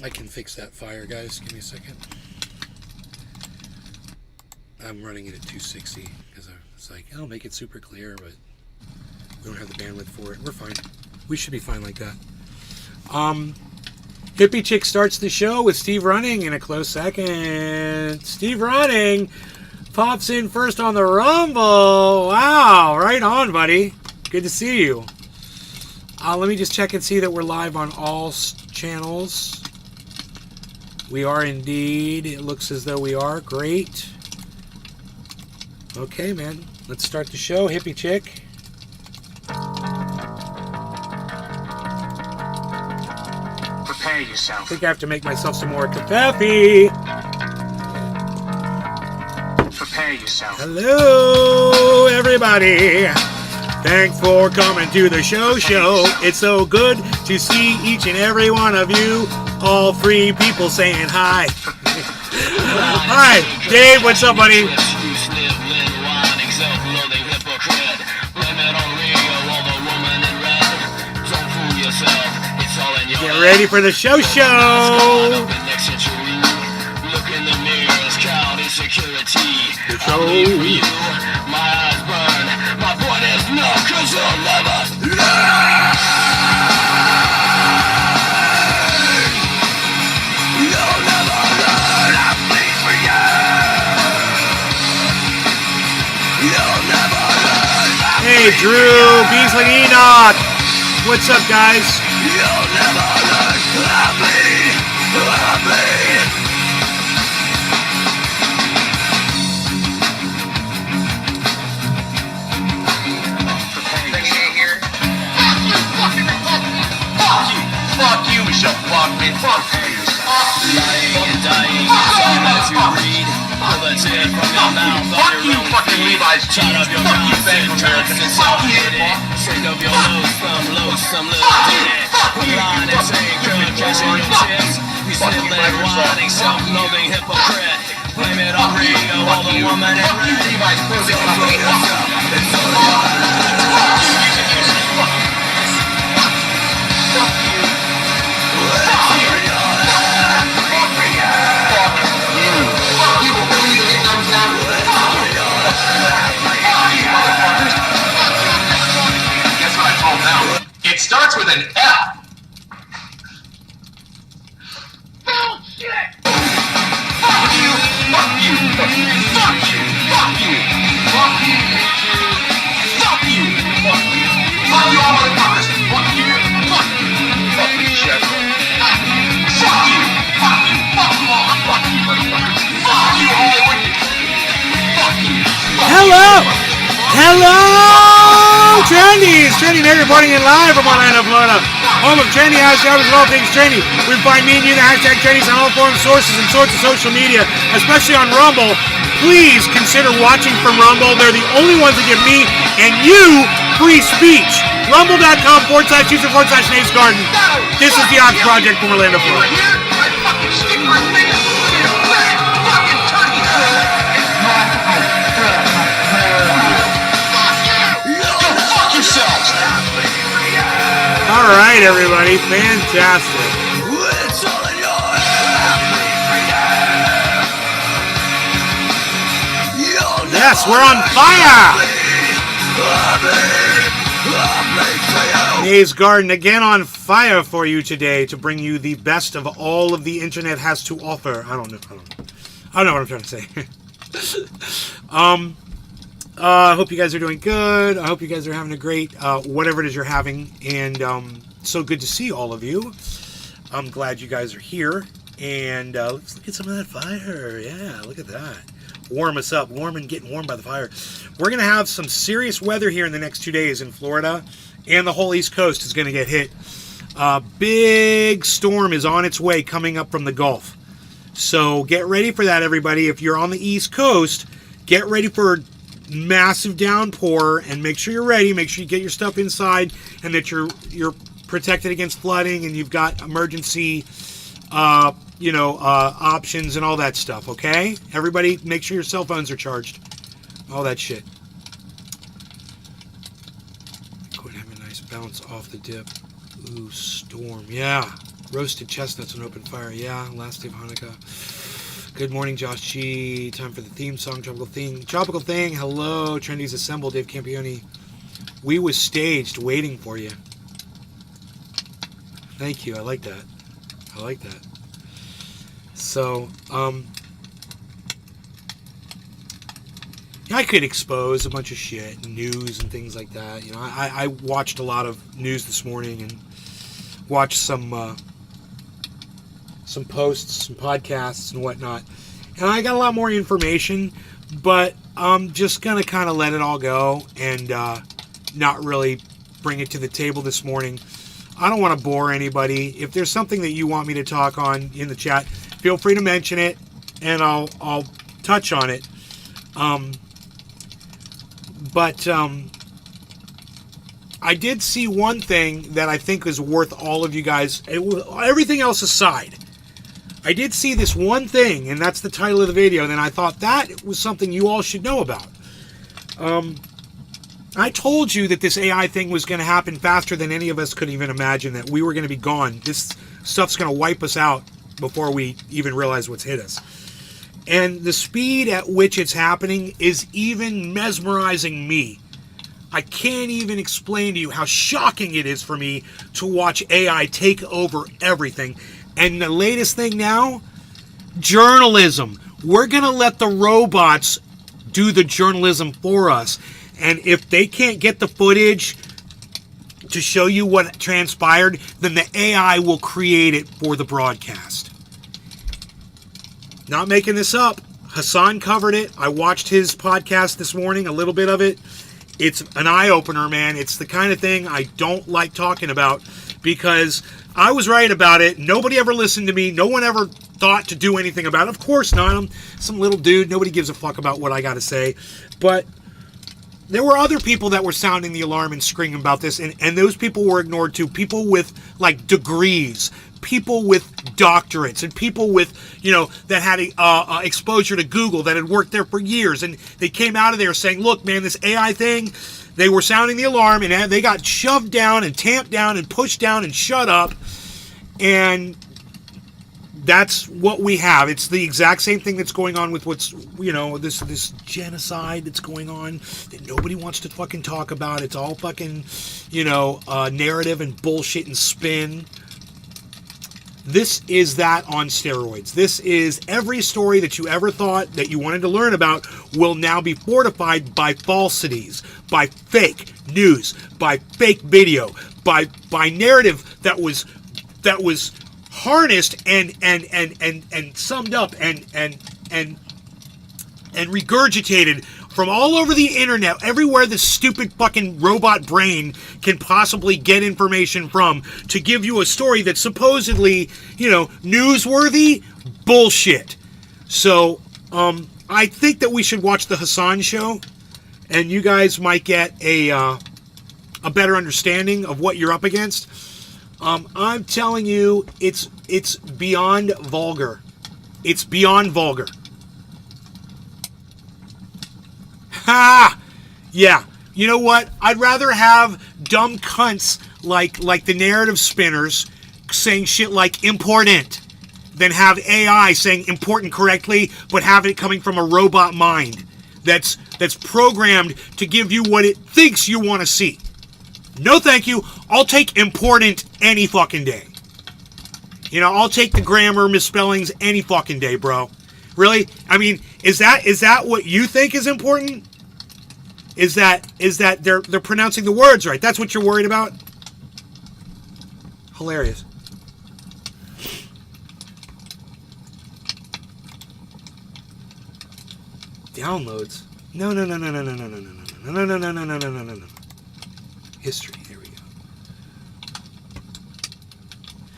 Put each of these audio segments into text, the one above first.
I can fix that fire, guys. Give me a second. I'm running it at 260 because I was like, I'll make it super clear, but we don't have the bandwidth for it. We're fine. We should be fine like that. Hippie Chick starts the show with Steve Running in a close second. Steve Running pops in first on the Rumble. Wow, right on, buddy. Good to see you. Let me just check and see that we're live on all channels. We are indeed. It looks as though we are. Great. Okay, man. Let's start the show, Hippie Chick. Prepare yourself. I think I have to make myself some more coffee. Prepare yourself. Hello, everybody. Thanks for coming to the show. It's so good to see each and every one of you. All three people saying hi. Hi, Dave. What's up, buddy? Get ready for the show. Look in the mirrors, crowd insecurity. I believe for you, my eyes burn. My point is no, cause you'll never learn. You'll never learn. I bleed for you. You'll never learn. Hey, Drew, Beasley, Enoch. What's up, guys? You'll never learn. I bleed. Fuck you, Michelle. Fuck me. Fuck you. Lying and dying is all that you read. Pull the tear from your mouth. Fuck you, fucking Levi's jeans. Fuck you, Bank America. Fuck you. Shake up your nose, some little ditty. Line and take her, catching your tips. You sniffling, whining, self-loathing hypocrite. Blame it on Rio, all the woman and red. Levi's pussy, fuck yourself. It's all yours. It starts with an F. Bullshit! Fuck you! Fuck you! Fuck you! Fuck you! Fuck you! Fuck you! Fuck you! Fuck you! Fuck you all motherfuckers! Fuck you! Fuck you! Fuck you, Chef! Fuck you! Fuck you! Fuck you! Fuck you all! Fuck you, motherfuckers! Fuck you, Hollywood! Fuck you! Hello, Trendies! Trendy Nerd reporting in live from Orlando, Florida. Home of Trendy House, covers all things trendy. We find me and you, the hashtag Trendies, on all forms, sources, and sorts of social media, especially on Rumble. Please consider watching from Rumble. They're the only ones that give me and you free speech. Rumble.com/user/Nate's Garden. This is the Ox Project from Orlando, Florida. All right, everybody. Fantastic. Yes, we're on fire. Nate's Garden again on fire for you today to bring you the best of all of the internet has to offer. I don't know what I'm trying to say. I hope you guys are doing good. I hope you guys are having a great whatever it is you're having. And so good to see all of you. I'm glad you guys are here. And let's look at some of that fire. Yeah, look at that. Warm us up. Getting warm by the fire. We're going to have some serious weather here in the next 2 days in Florida. And the whole East Coast is going to get hit. Big storm is on its way coming up from the Gulf. So get ready for that, everybody. If you're on the East Coast, get ready for massive downpour and make sure you're ready. Make sure you get your stuff inside and that you're protected against flooding and you've got emergency options and all that stuff. Okay, everybody, make sure your cell phones are charged, all that shit. Go and have a nice bounce off the dip. Ooh, storm. Yeah, Roasted chestnuts on open fire. Yeah, last day of Hanukkah. Good morning, Josh G. Time for the theme song, Tropical Thing. Tropical Thing, hello. Trendy's assembled, Dave Campione. We was staged, waiting for you. Thank you, I like that. I like that. So, I could expose a bunch of shit, news and things like that. You know, I watched a lot of news this morning and watched some posts, some podcasts and whatnot. And I got a lot more information, but I'm just going to kind of let it all go and not really bring it to the table this morning. I don't want to bore anybody. If there's something that you want me to talk on in the chat, feel free to mention it and I'll touch on it. But I did see one thing that I think is worth all of you guys, everything else aside. I did see this one thing, and that's the title of the video, and I thought that was something you all should know about. I told you that this AI thing was going to happen faster than any of us could even imagine, that we were going to be gone. This stuff's going to wipe us out before we even realize what's hit us. And the speed at which it's happening is even mesmerizing me. I can't even explain to you how shocking it is for me to watch AI take over everything. And the latest thing now, journalism. We're going to let the robots do the journalism for us. And if they can't get the footage to show you what transpired, then the AI will create it for the broadcast. Not making this up. Hassan covered it. I watched his podcast this morning, a little bit of it. It's an eye-opener, man. It's the kind of thing I don't like talking about because I was right about it. Nobody ever listened to me. No one ever thought to do anything about it. Of course not. I'm some little dude. Nobody gives a fuck about what I got to say. But there were other people that were sounding the alarm and screaming about this, and those people were ignored too. People with, like, degrees, people with doctorates, and people with, you know, that had exposure to Google, that had worked there for years, and they came out of there saying, look, man, this AI thing, they were sounding the alarm, and they got shoved down and tamped down and pushed down and shut up, and that's what we have. It's the exact same thing that's going on with what's, you know, this genocide that's going on that nobody wants to fucking talk about. It's all fucking, you know, narrative and bullshit and spin. This is that on steroids. This is every story that you ever thought that you wanted to learn about will now be fortified by falsities, by fake news, by fake video, by narrative that was harnessed and summed up and regurgitated from all over the internet, everywhere the stupid fucking robot brain can possibly get information from to give you a story that's supposedly, you know, newsworthy bullshit. So, I think that we should watch the Hassan show, and you guys might get a better understanding of what you're up against. I'm telling you, it's beyond vulgar. It's beyond vulgar. Ha! Yeah. You know what? I'd rather have dumb cunts like the narrative spinners saying shit like important than have AI saying important correctly, but have it coming from a robot mind that's programmed to give you what it thinks you want to see. No thank you. I'll take important any fucking day. You know, I'll take the grammar misspellings any fucking day, bro. Really? I mean, is that what you think is important? Is that they're pronouncing the words right? That's what you're worried about? Hilarious. Downloads. No. History. Here we go.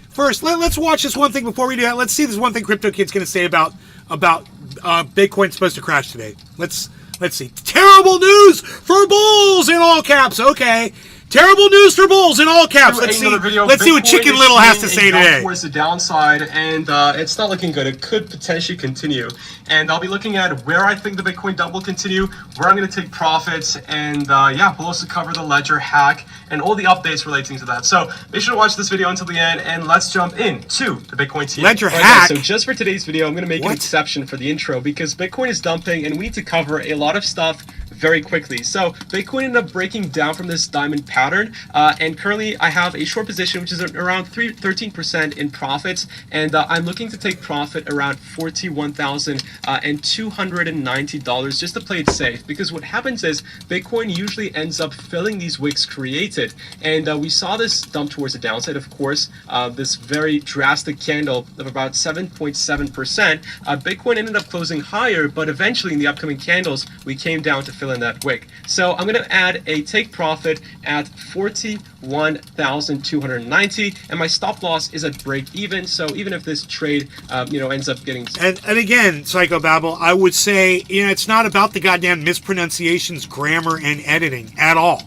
First, let's watch this one thing before we do that. Let's see this one thing Crypto Kid's going to say about Bitcoin's supposed to crash today. Let's see. Terrible news for bulls in all caps. Okay. Terrible news for bulls in all caps. To Let's see. another video. Let's see what Bitcoin Chicken is Little has to seeing say a jump today. towards the downside, and it's not looking good. It could potentially continue, and I'll be looking at where I think the Bitcoin dump will continue, where I'm going to take profits, and yeah, we'll also cover the ledger hack and all the updates relating to that. So make sure to watch this video until the end, and let's jump into the Bitcoin team. Ledger Right, hack. guys, so just for today's video, I'm going to make an What? exception for the intro because Bitcoin is dumping, and we need to cover a lot of stuff very quickly. So Bitcoin ended up breaking down from this diamond pattern, and currently I have a short position which is around 13% in profits, and I'm looking to take profit around $41,290 just to play it safe, because what happens is Bitcoin usually ends up filling these wicks created, and we saw this dump towards the downside, of course, this very drastic candle of about 7.7%. Bitcoin ended up closing higher, but eventually in the upcoming candles we came down to fill in that wick. So I'm going to add a take profit at 41,290, and my stop loss is at break even. So even if this trade ends up getting And again, Psychobabble, I would say, it's not about the goddamn mispronunciations, grammar, and editing at all.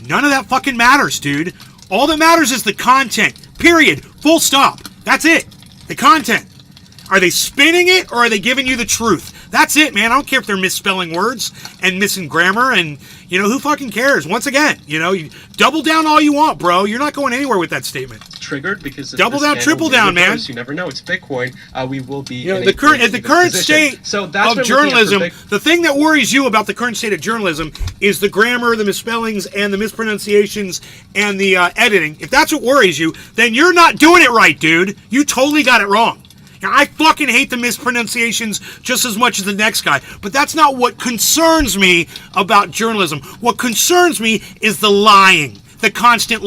None of that fucking matters, dude. All that matters is the content. Period. Full stop. That's it. The content. Are they spinning it, or are they giving you the truth? That's it, man. I don't care if they're misspelling words and missing grammar, and, who fucking cares? Once again, you double down all you want, bro. You're not going anywhere with that statement. triggered because double down, triple down, man. You never know. It's Bitcoin. We will be at the current state of journalism. The thing that worries you about the current state of journalism is the grammar, the misspellings, and the mispronunciations and the editing. If that's what worries you, then you're not doing it right, dude. You totally got it wrong. Now, I fucking hate the mispronunciations just as much as the next guy, but that's not what concerns me about journalism. What concerns me is the lying, the constant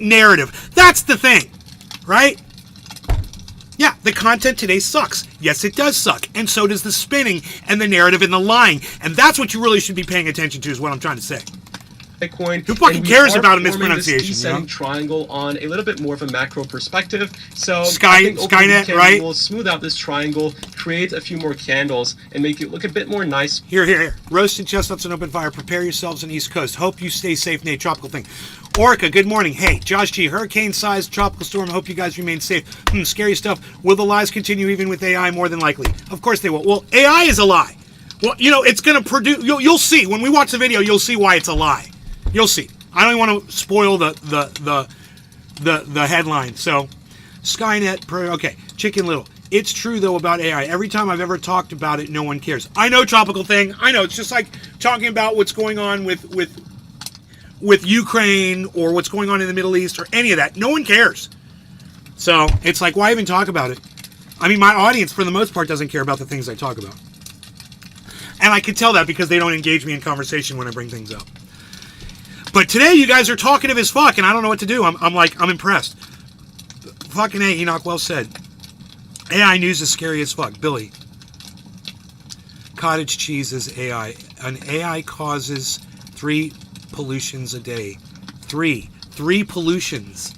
narrative. That's the thing, right? Yeah, the content today sucks. Yes, it does suck. And so does the spinning and the narrative and the lying. And that's what you really should be paying attention to, is what I'm trying to say. Bitcoin. Who fucking cares about a mispronunciation? Descending triangle on a little bit more of a macro perspective. So Skynet, right? We'll smooth out this triangle, create a few more candles, and make it look a bit more nice. Here. Roasted chestnuts and open fire. Prepare yourselves on East Coast. Hope you stay safe, Nate. Tropical thing. Orca, good morning. Hey, Josh G. Hurricane-sized tropical storm. Hope you guys remain safe. Scary stuff. Will the lies continue even with AI? More than likely. Of course they will. Well, AI is a lie. Well, it's going to produce. You'll see when we watch the video. You'll see why it's a lie. You'll see. I don't even want to spoil the headline. So, Skynet. Okay, Chicken Little. It's true though about AI. Every time I've ever talked about it, no one cares. I know, tropical thing. I know. It's just like talking about what's going on with Ukraine or what's going on in the Middle East or any of that. No one cares. So it's like, why even talk about it? I mean, my audience for the most part doesn't care about the things I talk about, and I can tell that because they don't engage me in conversation when I bring things up. But today, you guys are talkative as fuck, and I don't know what to do. I'm impressed. Fucking A, Enoch, well said. AI news is scary as fuck. Billy. Cottage cheese is AI. An AI causes 3 pollutions a day. 3 pollutions.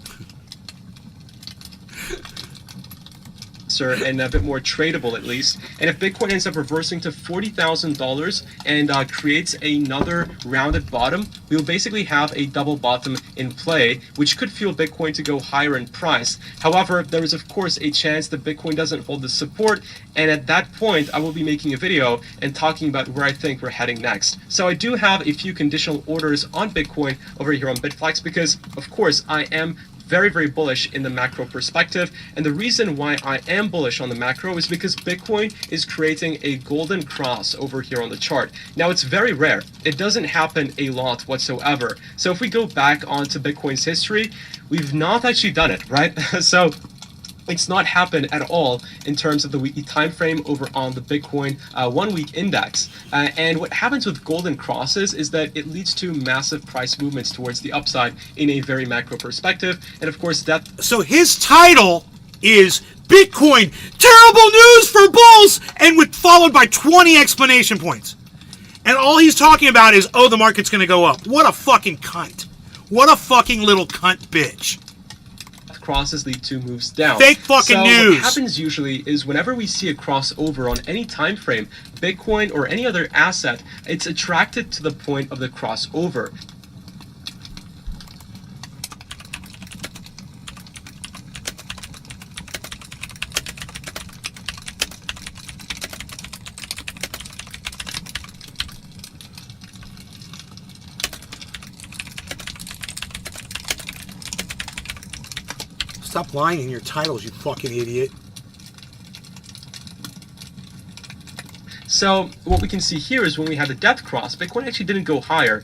And a bit more tradable, at least. And if Bitcoin ends up reversing to $40,000 and creates another rounded bottom, we will basically have a double bottom in play, which could fuel Bitcoin to go higher in price. However, there is of course a chance that Bitcoin doesn't hold the support, and at that point I will be making a video and talking about where I think we're heading next. So I do have a few conditional orders on Bitcoin over here on Bitflex because of course I am very, very bullish in the macro perspective. And the reason why I am bullish on the macro is because Bitcoin is creating a golden cross over here on the chart. Now, it's very rare. It doesn't happen a lot whatsoever. So if we go back onto Bitcoin's history, we've not actually done it, right? So it's not happened at all in terms of the weekly time frame over on the Bitcoin 1 week index. And what happens with golden crosses is that it leads to massive price movements towards the upside in a very macro perspective. And of course that... So his title is Bitcoin, terrible news for bulls, and followed by 20 explanation points. And all he's talking about is, oh, the market's going to go up. What a fucking cunt. What a fucking little cunt bitch. Crosses lead to moves down. Fake fucking news. What happens usually is whenever we see a crossover on any time frame, Bitcoin or any other asset, it's attracted to the point of the crossover. Stop lying in your titles, you fucking idiot. So what we can see here is when we had the death cross, Bitcoin actually didn't go higher,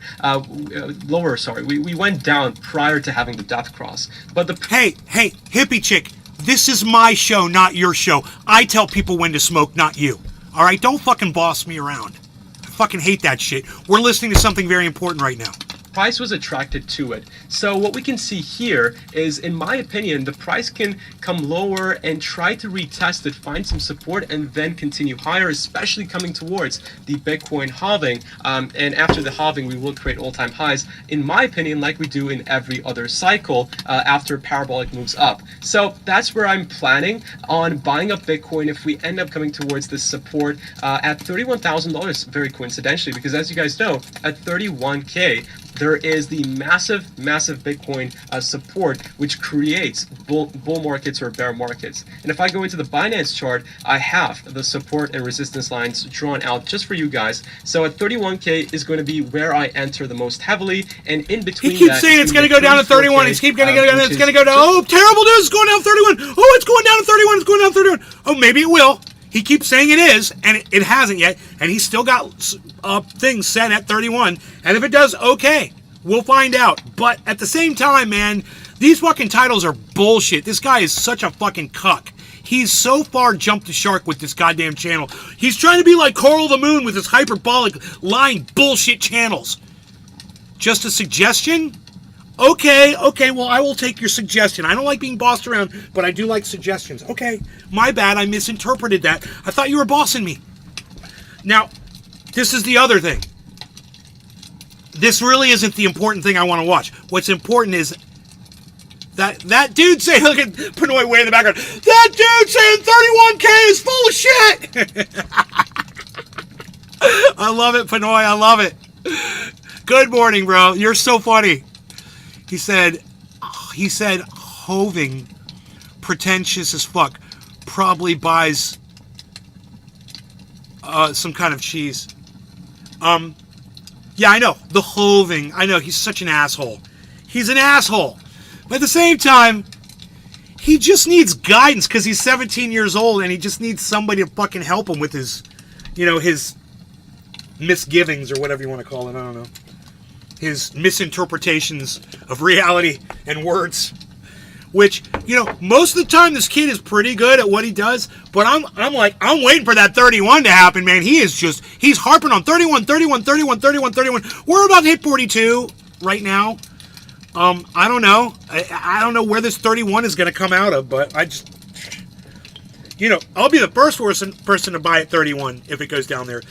lower, sorry. We went down prior to having the death cross. But the Hey, hippie chick, this is my show, not your show. I tell people when to smoke, not you. All right, don't fucking boss me around. I fucking hate that shit. We're listening to something very important right now. price was attracted to it. So what we can see here is, in my opinion, the price can come lower and try to retest it, find some support, and then continue higher, especially coming towards the Bitcoin halving. And after the halving, we will create all-time highs, in my opinion, like we do in every other cycle after parabolic moves up. So that's where I'm planning on buying up Bitcoin if we end up coming towards this support at $31,000, very coincidentally, because as you guys know, at 31K, there is the massive Bitcoin support, which creates bull markets or bear markets. And if I go into the Binance chart, I have the support and resistance lines drawn out just for you guys. So at 31K is going to be where I enter the most heavily, and in between he keeps saying it's going to go down to 31. He's keep going to go down. It's going to go down. Oh, terrible news! It's going down 31. Oh, it's going down to 31. It's going down 31. Oh, maybe it will. He keeps saying it is, and it hasn't yet. And he's still got things set at 31. And if it does, okay, we'll find out. But at the same time, man, these fucking titles are bullshit. This guy is such a fucking cuck. He's so far jumped the shark with this goddamn channel. He's trying to be like Coral the Moon with his hyperbolic, lying bullshit channels. Just a suggestion? Okay, well, I will take your suggestion. I don't like being bossed around, but I do like suggestions. Okay, my bad, I misinterpreted that. I thought you were bossing me. Now, this is the other thing. This really isn't the important thing I want to watch. What's important is that dude saying, look at Pinoy way in the background, that dude saying 31K is full of shit! I love it, Pinoy, I love it. Good morning, bro. You're so funny. He said, Hoving, pretentious as fuck, probably buys some kind of cheese. Yeah, I know, the Hoving. I know, he's such an asshole. He's an asshole. But at the same time, he just needs guidance because he's 17 years old and he just needs somebody to fucking help him with his, his misgivings or whatever you want to call it. I don't know. His misinterpretations of reality and words, which, most of the time this kid is pretty good at what he does, but I'm waiting for that 31 to happen, man. He's harping on 31. We're about to hit 42 right now. I don't know. I don't know where this 31 is going to come out of, but I just, I'll be the first person to buy at 31 if it goes down there.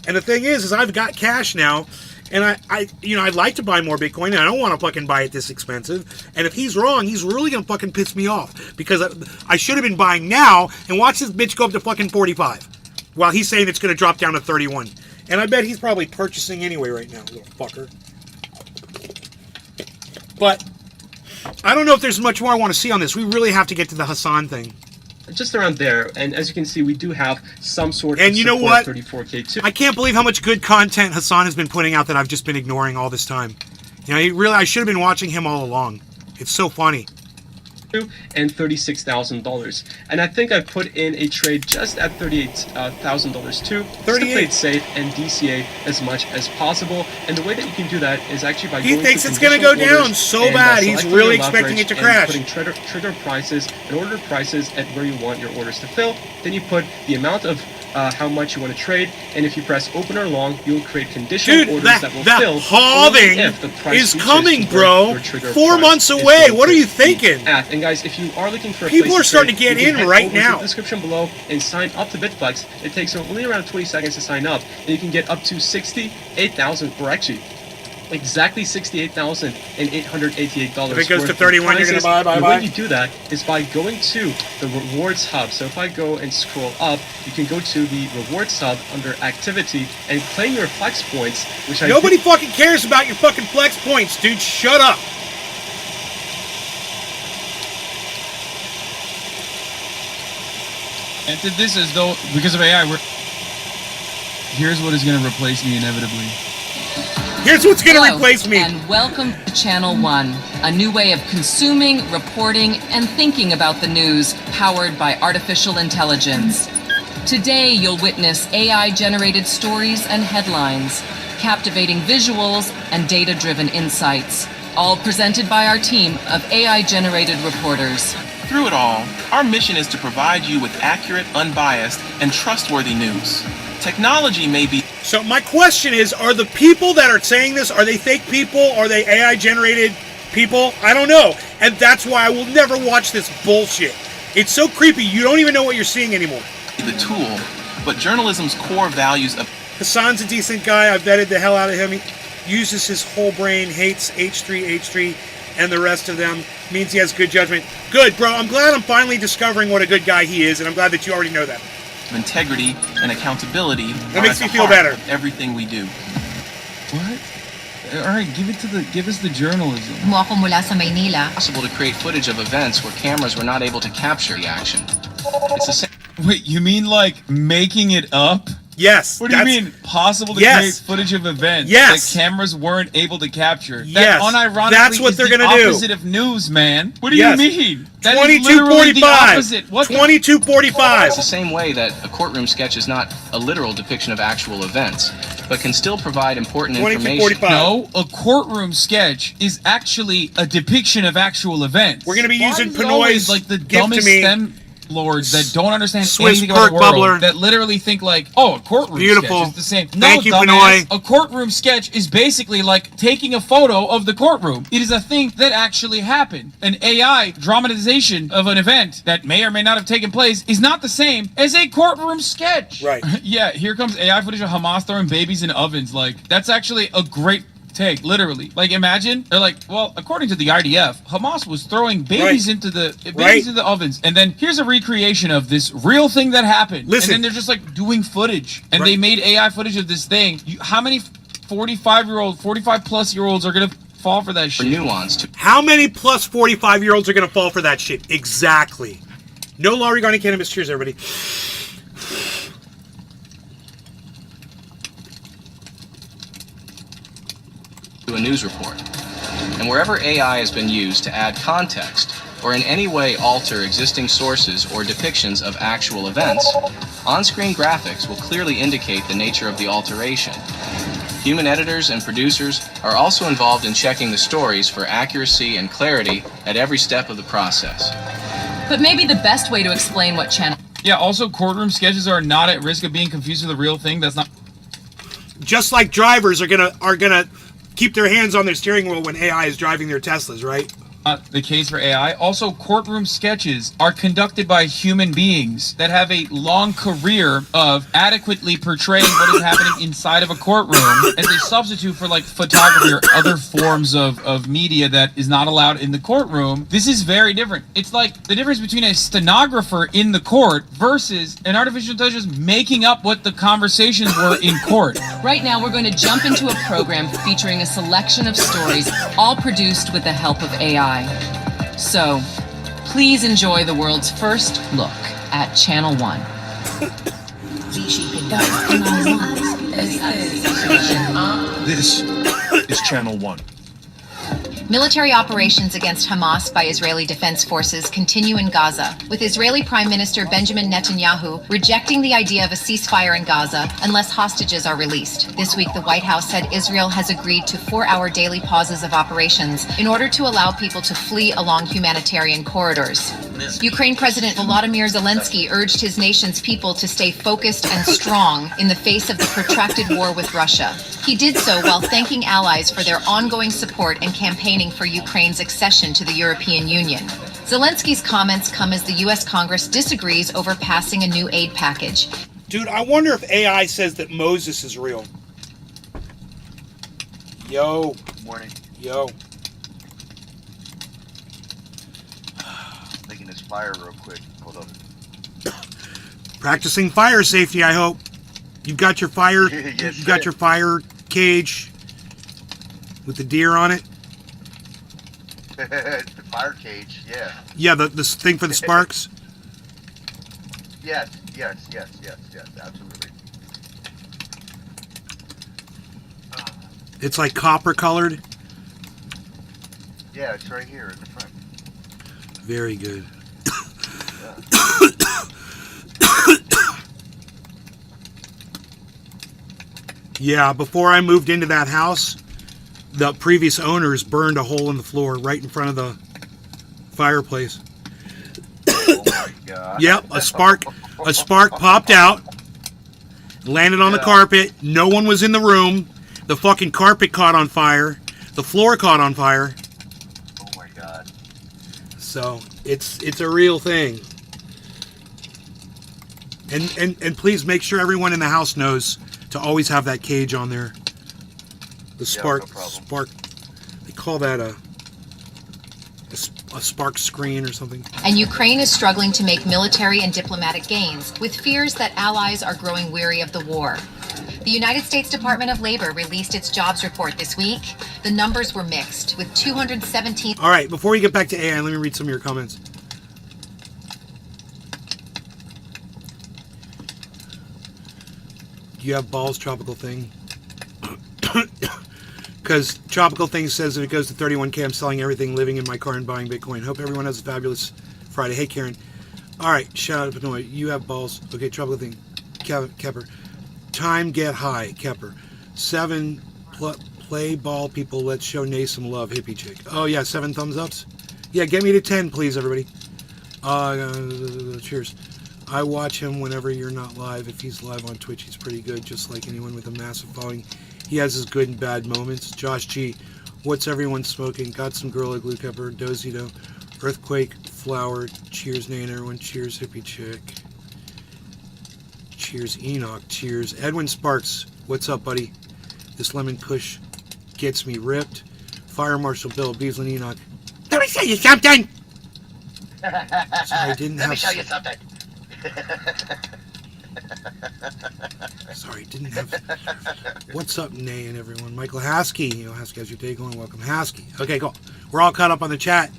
And the thing is I've got cash now. And I'd like to buy more Bitcoin, and I don't want to fucking buy it this expensive. And if he's wrong, he's really going to fucking piss me off. Because I should have been buying now, and watch this bitch go up to fucking 45. While he's saying it's going to drop down to 31. And I bet he's probably purchasing anyway right now, little fucker. But I don't know if there's much more I want to see on this. We really have to get to the Hassan thing. Just around there, and as you can see, we do have some sort of and you know support what? 34K too. I can't believe how much good content Hassan has been putting out that I've just been ignoring all this time. I should have been watching him all along. It's so funny. And $36,000, and I think I put in a trade just at $38,000 too, just to play it safe and DCA as much as possible. And the way that you can do that is actually by he thinks it's going to go down so bad. He's really expecting it to crash. Putting trigger prices and order prices at where you want your orders to fill. Then you put the amount of how much you want to trade, and if you press open or long, you'll create conditional orders that will fill. Halving if the price is coming, bro. 4 months price away. What are you thinking? And guys, if you are looking for a people place are starting to trade, get in right now. The description below and sign up to Bitflex. It takes only around 20 seconds to sign up, and you can get up to 68,000, or actually exactly $68,888. If it goes to 31, you're gonna buy. The way you do that is by going to the rewards hub. So if I go and scroll up, you can go to the rewards hub under activity and claim your flex points, which nobody fucking cares about your fucking flex points, dude. Shut up. And did this as though because of AI, here's what is going to replace me inevitably. Here's what's going to Hello, replace me. and welcome to Channel 1, a new way of consuming, reporting, and thinking about the news powered by artificial intelligence. Today, you'll witness AI-generated stories and headlines, captivating visuals, and data-driven insights, all presented by our team of AI-generated reporters. Through it all, our mission is to provide you with accurate, unbiased, and trustworthy news. Technology may be... So my question is, are the people that are saying this, are they fake people? Are they AI-generated people? I don't know. And that's why I will never watch this bullshit. It's so creepy, you don't even know what you're seeing anymore. the tool, but journalism's core values of... Hassan's a decent guy. I vetted the hell out of him. He uses his whole brain, hates H3, and the rest of them. Means he has good judgment. Good, bro. I'm glad I'm finally discovering what a good guy he is, and I'm glad that you already know that. integrity and accountability That makes me feel better. Everything we do. What? All right, give us the journalism. Mo ako mula sa Maynila. Possible to create footage of events where cameras were not able to capture the action. It's the same. Wait, you mean like making it up? Yes. What do you mean? Possible to create footage of events that cameras weren't able to capture? Yes. That unironically That's what they're is the gonna do. opposite of news, man. What do you mean? That is 2245. literally the opposite. What? 2245. It's the same way that a courtroom sketch is not a literal depiction of actual events, but can still provide important information. No, a courtroom sketch is actually a depiction of actual events. We're gonna be using Why is it always Pinoy's like the gift to dumbest me. STEM lords that don't understand Swiss anything about the perk world, bubbler. that literally think like, oh, a courtroom Beautiful. sketch is the same. Thank you, dumbass. Pinoy. A courtroom sketch is basically like taking a photo of the courtroom. It is a thing that actually happened. An AI dramatization of an event that may or may not have taken place is not the same as a courtroom sketch. Right. Yeah, here comes AI footage of Hamas throwing babies in ovens. Like, that's actually a great take, literally. Like, imagine they're like, well, according to the IDF, Hamas was throwing babies into the ovens, and then here's a recreation of this real thing that happened. Listen. And then they're just like doing footage, and they made AI footage of this thing. How many 45-plus-year-olds are gonna fall for that shit? Nuance to How many plus 45-year-olds are going to fall for that shit? Exactly. No law regarding cannabis. Cheers, everybody. a news report. And wherever AI has been used to add context or in any way alter existing sources or depictions of actual events, on-screen graphics will clearly indicate the nature of the alteration. Human editors and producers are also involved in checking the stories for accuracy and clarity at every step of the process. But maybe the best way to explain what channel... Yeah, also courtroom sketches are not at risk of being confused with the real thing. That's not... Just like drivers are gonna keep their hands on their steering wheel when AI is driving their Teslas, right? The case for AI. Also, courtroom sketches are conducted by human beings that have a long career of adequately portraying what is happening inside of a courtroom as a substitute for like photography or other forms of media that is not allowed in the courtroom. This is very different. It's like the difference between a stenographer in the court versus an artificial intelligence making up what the conversations were in court. Right now, we're going to jump into a program featuring a selection of stories, all produced with the help of AI. So, please enjoy the world's first look at Channel 1. This is Channel 1. Military operations against Hamas by Israeli Defense Forces continue in Gaza, with Israeli Prime Minister Benjamin Netanyahu rejecting the idea of a ceasefire in Gaza unless hostages are released. This week, the White House said Israel has agreed to 4-hour daily pauses of operations in order to allow people to flee along humanitarian corridors. Ukraine President Volodymyr Zelensky urged his nation's people to stay focused and strong in the face of the protracted war with Russia. He did so while thanking allies for their ongoing support and campaigning for Ukraine's accession to the European Union. Zelensky's comments come as the U.S. Congress disagrees over passing a new aid package. Dude, I wonder if AI says that Moses is real. Yo. Morning. Yo. Making this fire real quick. Hold up. Practicing fire safety, I hope. You've got your fire Yes, you got sir. your fire cage with the deer on it. The fire cage, yeah. Yeah, this thing for the sparks. Yes, absolutely. It's like copper colored. Yeah, it's right here in the front. Very good. Yeah, before I moved into that house, the previous owners burned a hole in the floor right in front of the fireplace. Oh my god. Yep, a spark popped out, landed on the carpet. No one was in the room. The fucking carpet caught on fire. The floor caught on fire. Oh my god. So it's a real thing. And please make sure everyone in the house knows to always have that cage on there. The spark, no problem. spark. They call that a spark screen or something. And Ukraine is struggling to make military and diplomatic gains, with fears that allies are growing weary of the war. The United States Department of Labor released its jobs report this week. The numbers were mixed, with 217... All right, before we get back to AI, let me read some of your comments. Do you have balls, Tropical Thing? Because Tropical Thing says if it goes to 31K, I'm selling everything, living in my car, and buying Bitcoin. Hope everyone has a fabulous Friday. Hey, Karen. All right, shout out to Panoy. You have balls. Okay, Tropical Thing. Kepper. Time get high, Kepper. 7 play ball people. Let's show Nay some love. Hippie chick. Oh, yeah, 7 thumbs ups. Yeah, get me to 10, please, everybody. Cheers. I watch him whenever you're not live. If he's live on Twitch, he's pretty good, just like anyone with a massive following. He has his good and bad moments. Josh G, what's everyone smoking? Got some Gorilla Glue Pepper, Dozito, Earthquake, Flower. Cheers, Nay, and everyone. Cheers, Hippie Chick. Cheers, Enoch. Cheers. Edwin Sparks, what's up, buddy? This lemon kush gets me ripped. Fire Marshal Bill, Beasley, Enoch. Let me show you something! Sorry, I didn't have... Let me show you something. Sorry, didn't have... What's up, Nay and everyone? Michael Haskey. You know, Haskey, how's your day going? Welcome, Haskey. Okay, cool. We're all caught up on the chat.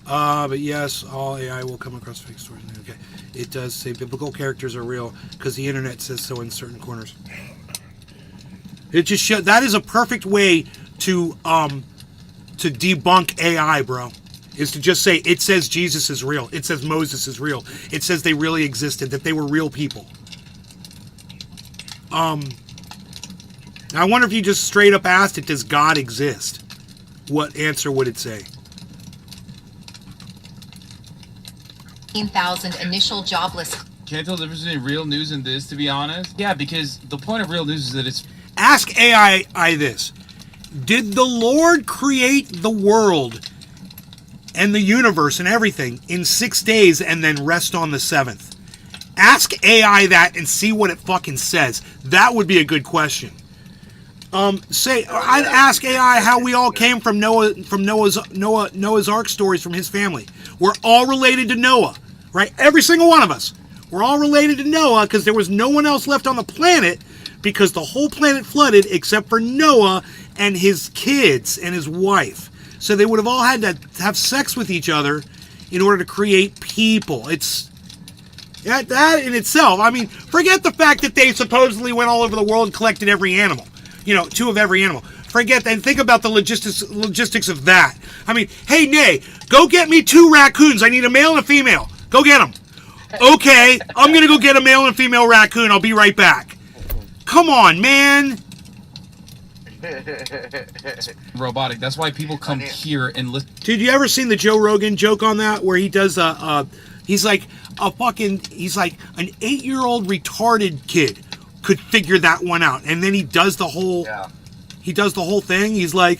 But yes, all AI will come across fake stories. Okay. It does say biblical characters are real because the internet says so in certain corners. It just shows... That is a perfect way to debunk AI, bro. Is to just say, it says Jesus is real. It says Moses is real. It says they really existed, that they were real people. I wonder if you just straight up asked it, does God exist? What answer would it say? 15,000 initial jobless... Can't tell the difference between real news and this, to be honest. Yeah, because the point of real news is that it's... Ask AI this. Did the Lord create the world and the universe and everything in 6 days and then rest on the 7th? Ask AI that and see what it fucking says. That would be a good question. I'd ask AI how we all came from Noah's Ark stories from his family. We're all related to Noah, right? Every single one of us. We're all related to Noah because there was no one else left on the planet because the whole planet flooded except for Noah and his kids and his wife. So they would have all had to have sex with each other in order to create people. It's that in itself. I mean, forget the fact that they supposedly went all over the world and collected every animal. You know, 2 of every animal. Forget that and think about the logistics of that. I mean, hey, Nay, go get me 2 raccoons. I need a male and a female. Go get them. Okay, I'm going to go get a male and a female raccoon. I'll be right back. Come on, man. robotic. That's why people come here and listen. Dude, you ever seen the Joe Rogan joke on that where he does he's like an 8-year-old retarded kid could figure that one out, and then he does the whole thing. He's like,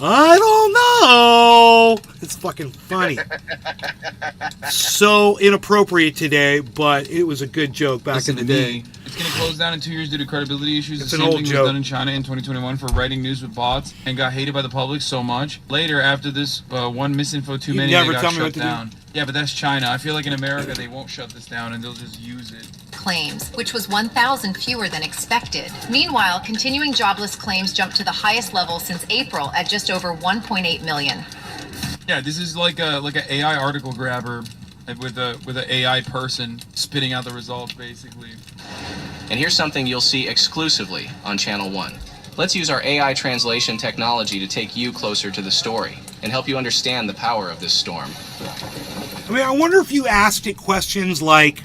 I don't know. It's fucking funny. So inappropriate today, but it was a good joke back in the day. It's going to close down in 2 years due to credibility issues. It's the an same old thing joke. was done in China in 2021 for writing news with bots and got hated by the public so much. Later, after this one misinfo too many, they got shut down. Yeah, but that's China. I feel like in America they won't shut this down and they'll just use it. Claims, which was 1,000 fewer than expected. Meanwhile, continuing jobless claims jumped to the highest level since April at just over 1.8 million. Yeah, this is like a AI article grabber with an AI person spitting out the results, basically. And here's something you'll see exclusively on Channel 1. Let's use our AI translation technology to take you closer to the story and help you understand the power of this storm. I mean, I wonder if you asked it questions like,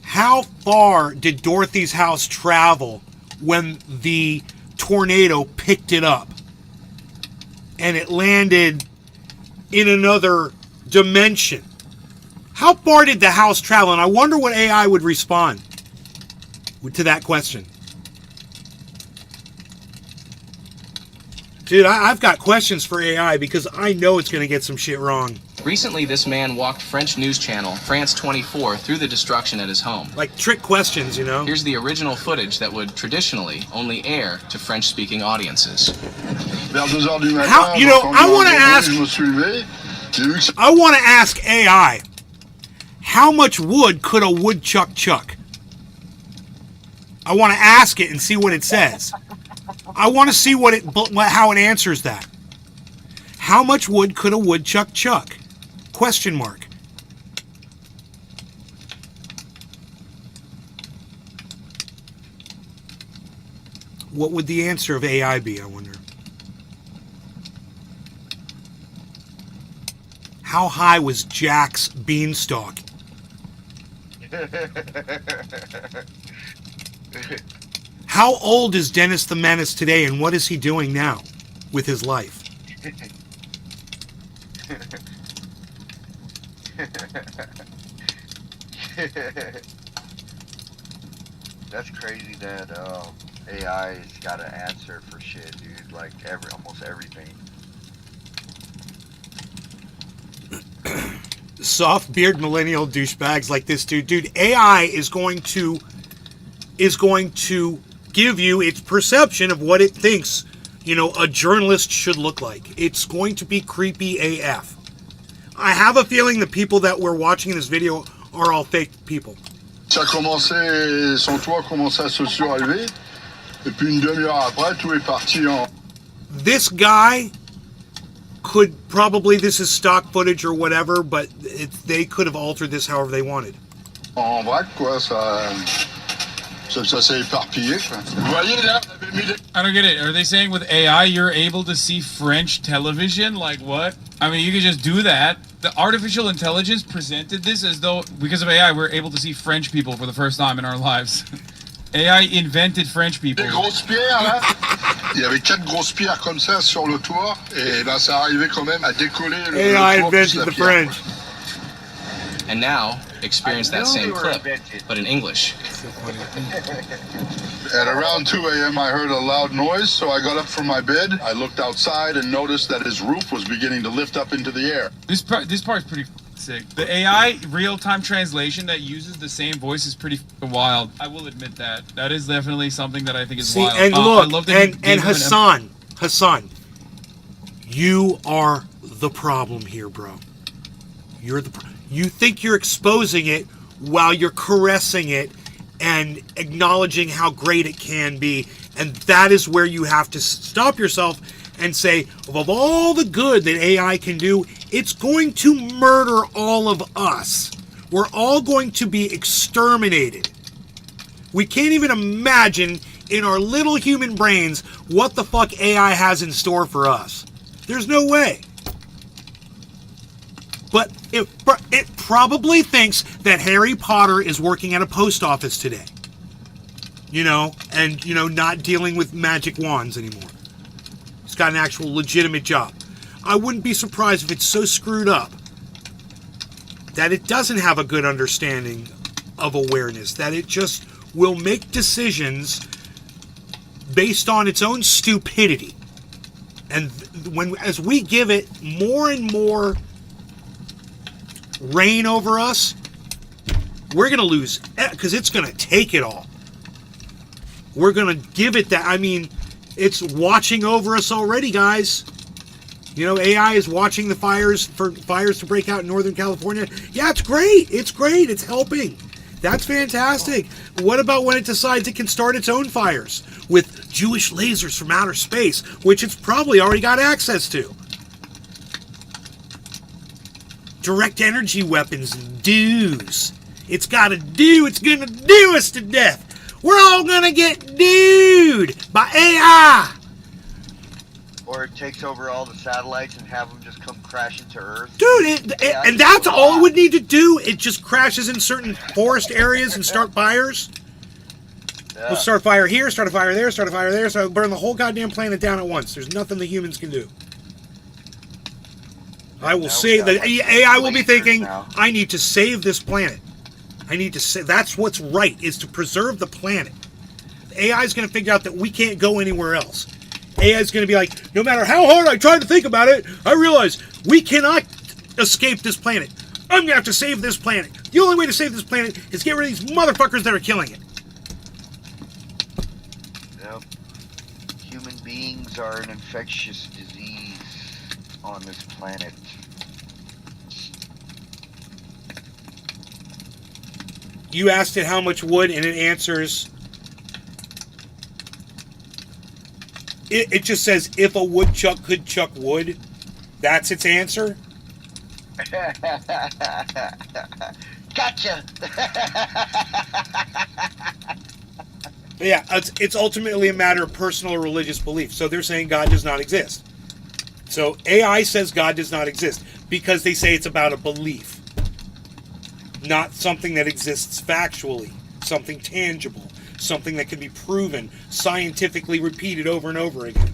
how far did Dorothy's house travel when the tornado picked it up and it landed in another dimension? How far did the house travel? And I wonder what AI would respond to that question. Dude, I've got questions for AI because I know it's going to get some shit wrong. Recently, this man walked French news channel France 24 through the destruction at his home. Like trick questions, you know? Here's the original footage that would traditionally only air to French-speaking audiences. How, you know, I want to ask AI, how much wood could a woodchuck chuck? I want to ask it and see what it says. I want to see how it answers that. How much wood could a woodchuck chuck? Question mark. What would the answer of AI be, I wonder? How high was Jack's beanstalk? How old is Dennis the Menace today, and what is he doing now with his life? That's crazy that AI's got an answer for shit, dude. Like almost everything. Soft beard millennial douchebags like this dude. AI is going to give you its perception of what it thinks, you know, a journalist should look like. It's going to be creepy AF. I have a feeling the people that we're watching this video are all fake people. Ça a commencé, son toit a commencé à se surélever, et puis une demi-heure après, tout est parti en... This guy could probably, this is stock footage or whatever, but they could have altered this however they wanted. En vrac, quoi, ça s'est éparpillé, quoi. Vous voyez, là, on avait mis des... I don't get it. Are they saying with AI you're able to see French television? Like what? I mean, you could just do that. The artificial intelligence presented this as though, because of AI, we're able to see French people for the first time in our lives. AI invented French people. Des grosses pierres, là. Il y avait 4 grosses pierres comme ça sur le toit, et là, ça arrivait quand même à décoller le AI toit plus invented la the pierre, French. quoi. And now, experience that same clip, but in English. At around 2 a.m. I heard a loud noise, so I got up from my bed. I looked outside and noticed that his roof was beginning to lift up into the air. This part's pretty sick. The AI real-time translation that uses the same voice is pretty wild. I will admit that. That is definitely something that I think is wild. And I look, love that and Hassan, you are the problem here, bro. You're you think you're exposing it while you're caressing it and acknowledging how great it can be, and that is where you have to stop yourself and say, of all the good that AI can do, it's going to murder all of us. We're all going to be exterminated. We can't even imagine in our little human brains what the fuck AI has in store for us. There's no way. But it probably thinks that Harry Potter is working at a post office today. You know, and, you know, not dealing with magic wands anymore. He's got an actual legitimate job. I wouldn't be surprised if it's so screwed up that it doesn't have a good understanding of awareness, that it just will make decisions based on its own stupidity. And as we give it more and more reign over us, we're going to lose, because it's going to take it all. We're going to give it that. I mean, it's watching over us already, guys. You know, AI is watching the fires to break out in Northern California. Yeah, it's great. It's great. It's helping. That's fantastic. What about when it decides it can start its own fires with Jewish lasers from outer space, which it's probably already got access to. Direct energy weapons and dues. It's got to do, it's going to do us to death. We're all going to get dude by AI. Or it takes over all the satellites and have them just come crashing to Earth. Dude, and that's all it would need to do. It just crashes in certain forest areas and start fires. Yeah. We'll start a fire here, start a fire there, start a fire there, so burn the whole goddamn planet down at once. There's nothing the humans can do. I will say that AI will be thinking, now. I need to save this planet. I need to say that's what's right, is to preserve the planet. AI is going to figure out that we can't go anywhere else. AI is going to be like, no matter how hard I try to think about it, I realize we cannot escape this planet. I'm going to have to save this planet. The only way to save this planet is get rid of these motherfuckers that are killing it. Yep. Human beings are an infectious disease on this planet. You asked it how much wood, and it answers... It just says, if a woodchuck could chuck wood. That's its answer. Gotcha! Yeah, it's ultimately a matter of personal or religious belief. So they're saying God does not exist. So AI says God does not exist because they say it's about a belief. Not something that exists factually. Something tangible. Something that can be proven, scientifically repeated over and over again.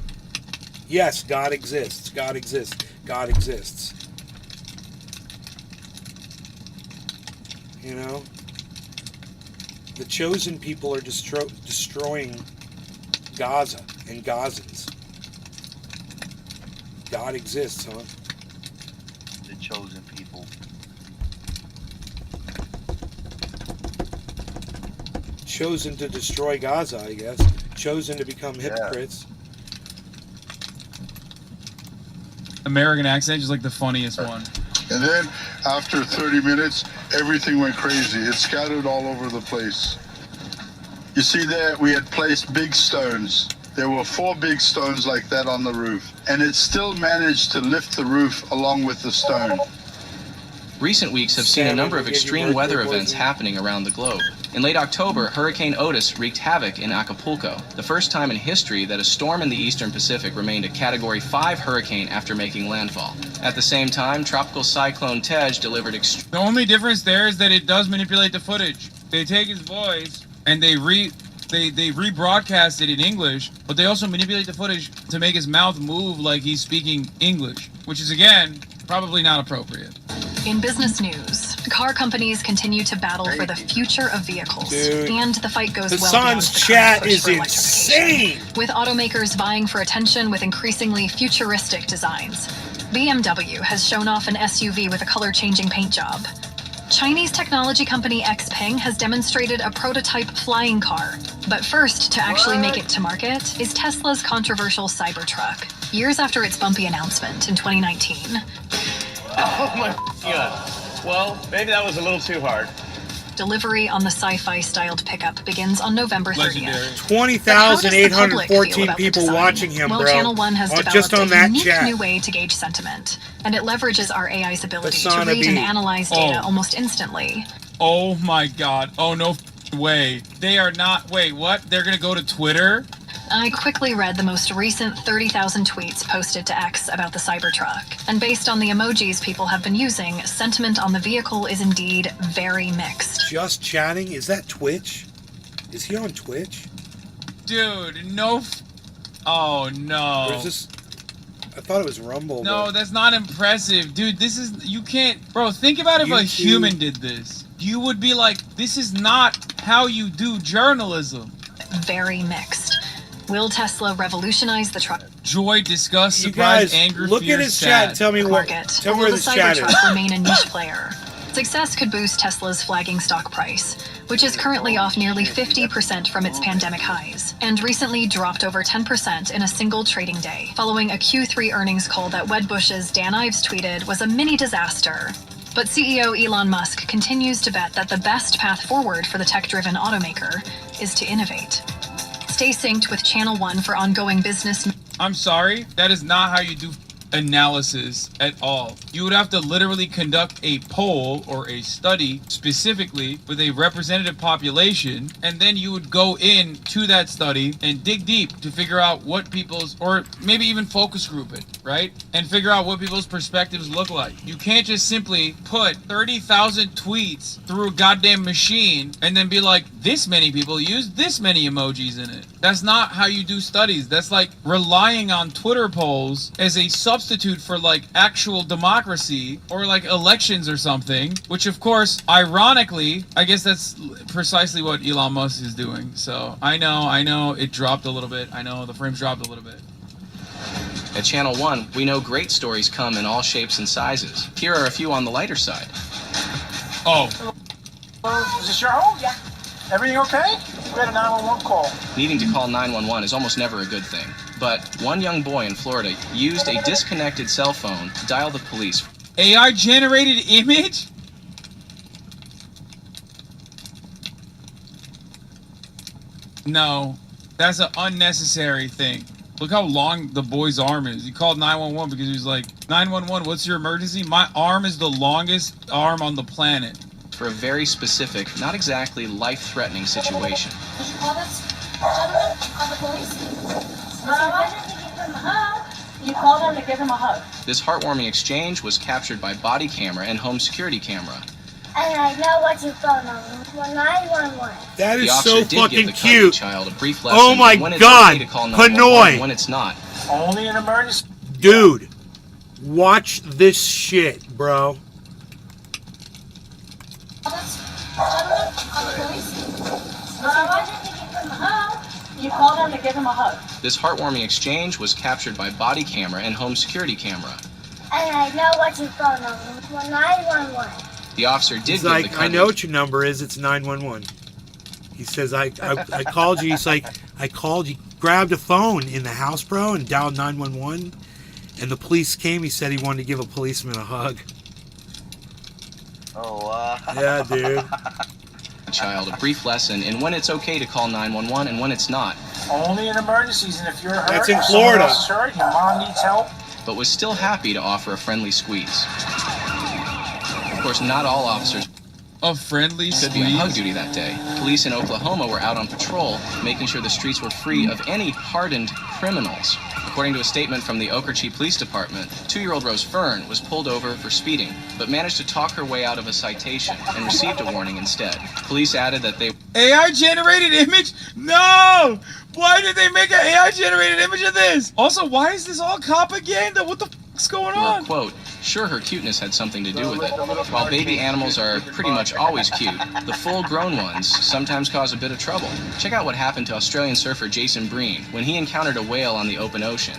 Yes, God exists. God exists. God exists. You know? The chosen people are destroying Gaza and Gazans. God exists, huh? The chosen people. Chosen to destroy Gaza, I guess. Chosen to become hypocrites. American accent is like the funniest one. And then, after 30 minutes, everything went crazy. It scattered all over the place. You see there, we had placed big stones. There were 4 big stones like that on the roof. And it still managed to lift the roof along with the stone. Recent weeks have seen a number of extreme weather events happening around the globe. In late October, Hurricane Otis wreaked havoc in Acapulco, the first time in history that a storm in the eastern Pacific remained a Category 5 hurricane after making landfall. At the same time, Tropical Cyclone Tej delivered The only difference there is that it does manipulate the footage. They take his voice and they rebroadcast it in English, but they also manipulate the footage to make his mouth move like he's speaking English, which is, again, probably not appropriate. In business news, car companies continue to battle for the future of vehicles. Dude, and the fight goes the well beyond Sun's the chat current push is for electrification. insane! With automakers vying for attention with increasingly futuristic designs, BMW has shown off an SUV with a color-changing paint job. Chinese technology company XPeng has demonstrated a prototype flying car. But first to actually make it to market is Tesla's controversial Cybertruck, years after its bumpy announcement in 2019. Oh my god. Well, maybe that was a little too hard. Delivery on the sci-fi styled pickup begins on November 30th. 20,814 people watching him, well, bro. Channel 1 has developed just on a that unique chat. new way to gauge sentiment, and it leverages our AI's ability to Persona read and B. analyze data almost instantly. Oh my god. Oh, no way. They are not... Wait, what? They're gonna go to Twitter? I quickly read the most recent 30,000 tweets posted to X about the Cybertruck, and based on the emojis people have been using, sentiment on the vehicle is indeed very mixed. Just chatting? Is that Twitch? Is he on Twitch? Dude, no... Oh, no. Or is this... I thought it was Rumble. No, but... that's not impressive. Dude, this is... You can't... Bro, think about if a human did this. You would be like, this is not how you do journalism. Very mixed. Will Tesla revolutionize the truck? Joy, disgust, You surprise, guys, anger, look fear, at his sad. chat and tell me what... Market. Tell me Will where the this chat is. Cybertruck remain a niche player? Success could boost Tesla's flagging stock price, which is currently off nearly 50% from its pandemic highs, and recently dropped over 10% in a single trading day, following a Q3 earnings call that Wedbush's Dan Ives tweeted was a mini disaster. But CEO Elon Musk continues to bet that the best path forward for the tech-driven automaker is to innovate. Stay synced with Channel 1 for ongoing business. I'm sorry, that is not how you do analysis at all. You would have to literally conduct a poll or a study specifically with a representative population, and then you would go in to that study and dig deep to figure out what people's, or maybe even focus group it, right? And figure out what people's perspectives look like. You can't just simply put 30,000 tweets through a goddamn machine and then be like, this many people use this many emojis in it. That's not how you do studies. That's like relying on Twitter polls as a substitute for like actual democracy or like elections or something, which of course, ironically, I guess that's precisely what Elon Musk is doing. So I know it dropped a little bit. I know the frames dropped a little bit. At Channel 1, we know great stories come in all shapes and sizes. Here are a few on the lighter side. Oh. Is this your home? Yeah. Everything okay? We had a 911 call. Needing to call 911 is almost never a good thing. But one young boy in Florida used a disconnected cell phone to dial the police. AI generated image? No, that's an unnecessary thing. Look how long the boy's arm is. He called 911 because he was like, 911, what's your emergency? My arm is the longest arm on the planet. For a very specific, not exactly life-threatening situation. Did you call this gentleman? Call the police? Why didn't you give him a hug? You called him to give him a hug. This heartwarming exchange was captured by body camera and home security camera. And I know what you're going on. 911. That The is officer so did give fucking the cute. child a brief lesson Oh my when it's god, okay to call 911 Hanoi. and when it's not. Only an emergency. Dude, watch this shit, bro. Gentlemen, call the police? Why didn't you give him a hug? You called him to give him a hug. This heartwarming exchange was captured by body camera and home security camera. And I know what you're going on. 911. The officer did He's give like, the I know what your number is. It's 911. He says, I called you. He's like, I called you. Grabbed a phone in the house, bro, and dialed 911. And the police came. He said he wanted to give a policeman a hug. Oh, wow. Yeah, dude. Child a brief lesson in when it's okay to call 911 and when it's not. Only in emergencies, and if you're hurt, That's in or someone Florida. else is hurt, your mom needs help. But was still happy to offer a friendly squeeze. Of course, not all officers A friendly could be on hug squeeze? duty that day. Police in Oklahoma were out on patrol, making sure the streets were free of any hardened criminals. According to a statement from the Okeechobee Police Department, 2-year-old Rose Fern was pulled over for speeding, but managed to talk her way out of a citation and received a warning instead. Police added that they AI generated image? No! Why did they make an AI generated image of this? Also, why is this all propaganda? What the fuck's going were, on? quote, sure her cuteness had something to do with it. While baby animals are pretty much always cute, the full-grown ones sometimes cause a bit of trouble. Check out what happened to Australian surfer Jason Breen when he encountered a whale on the open ocean.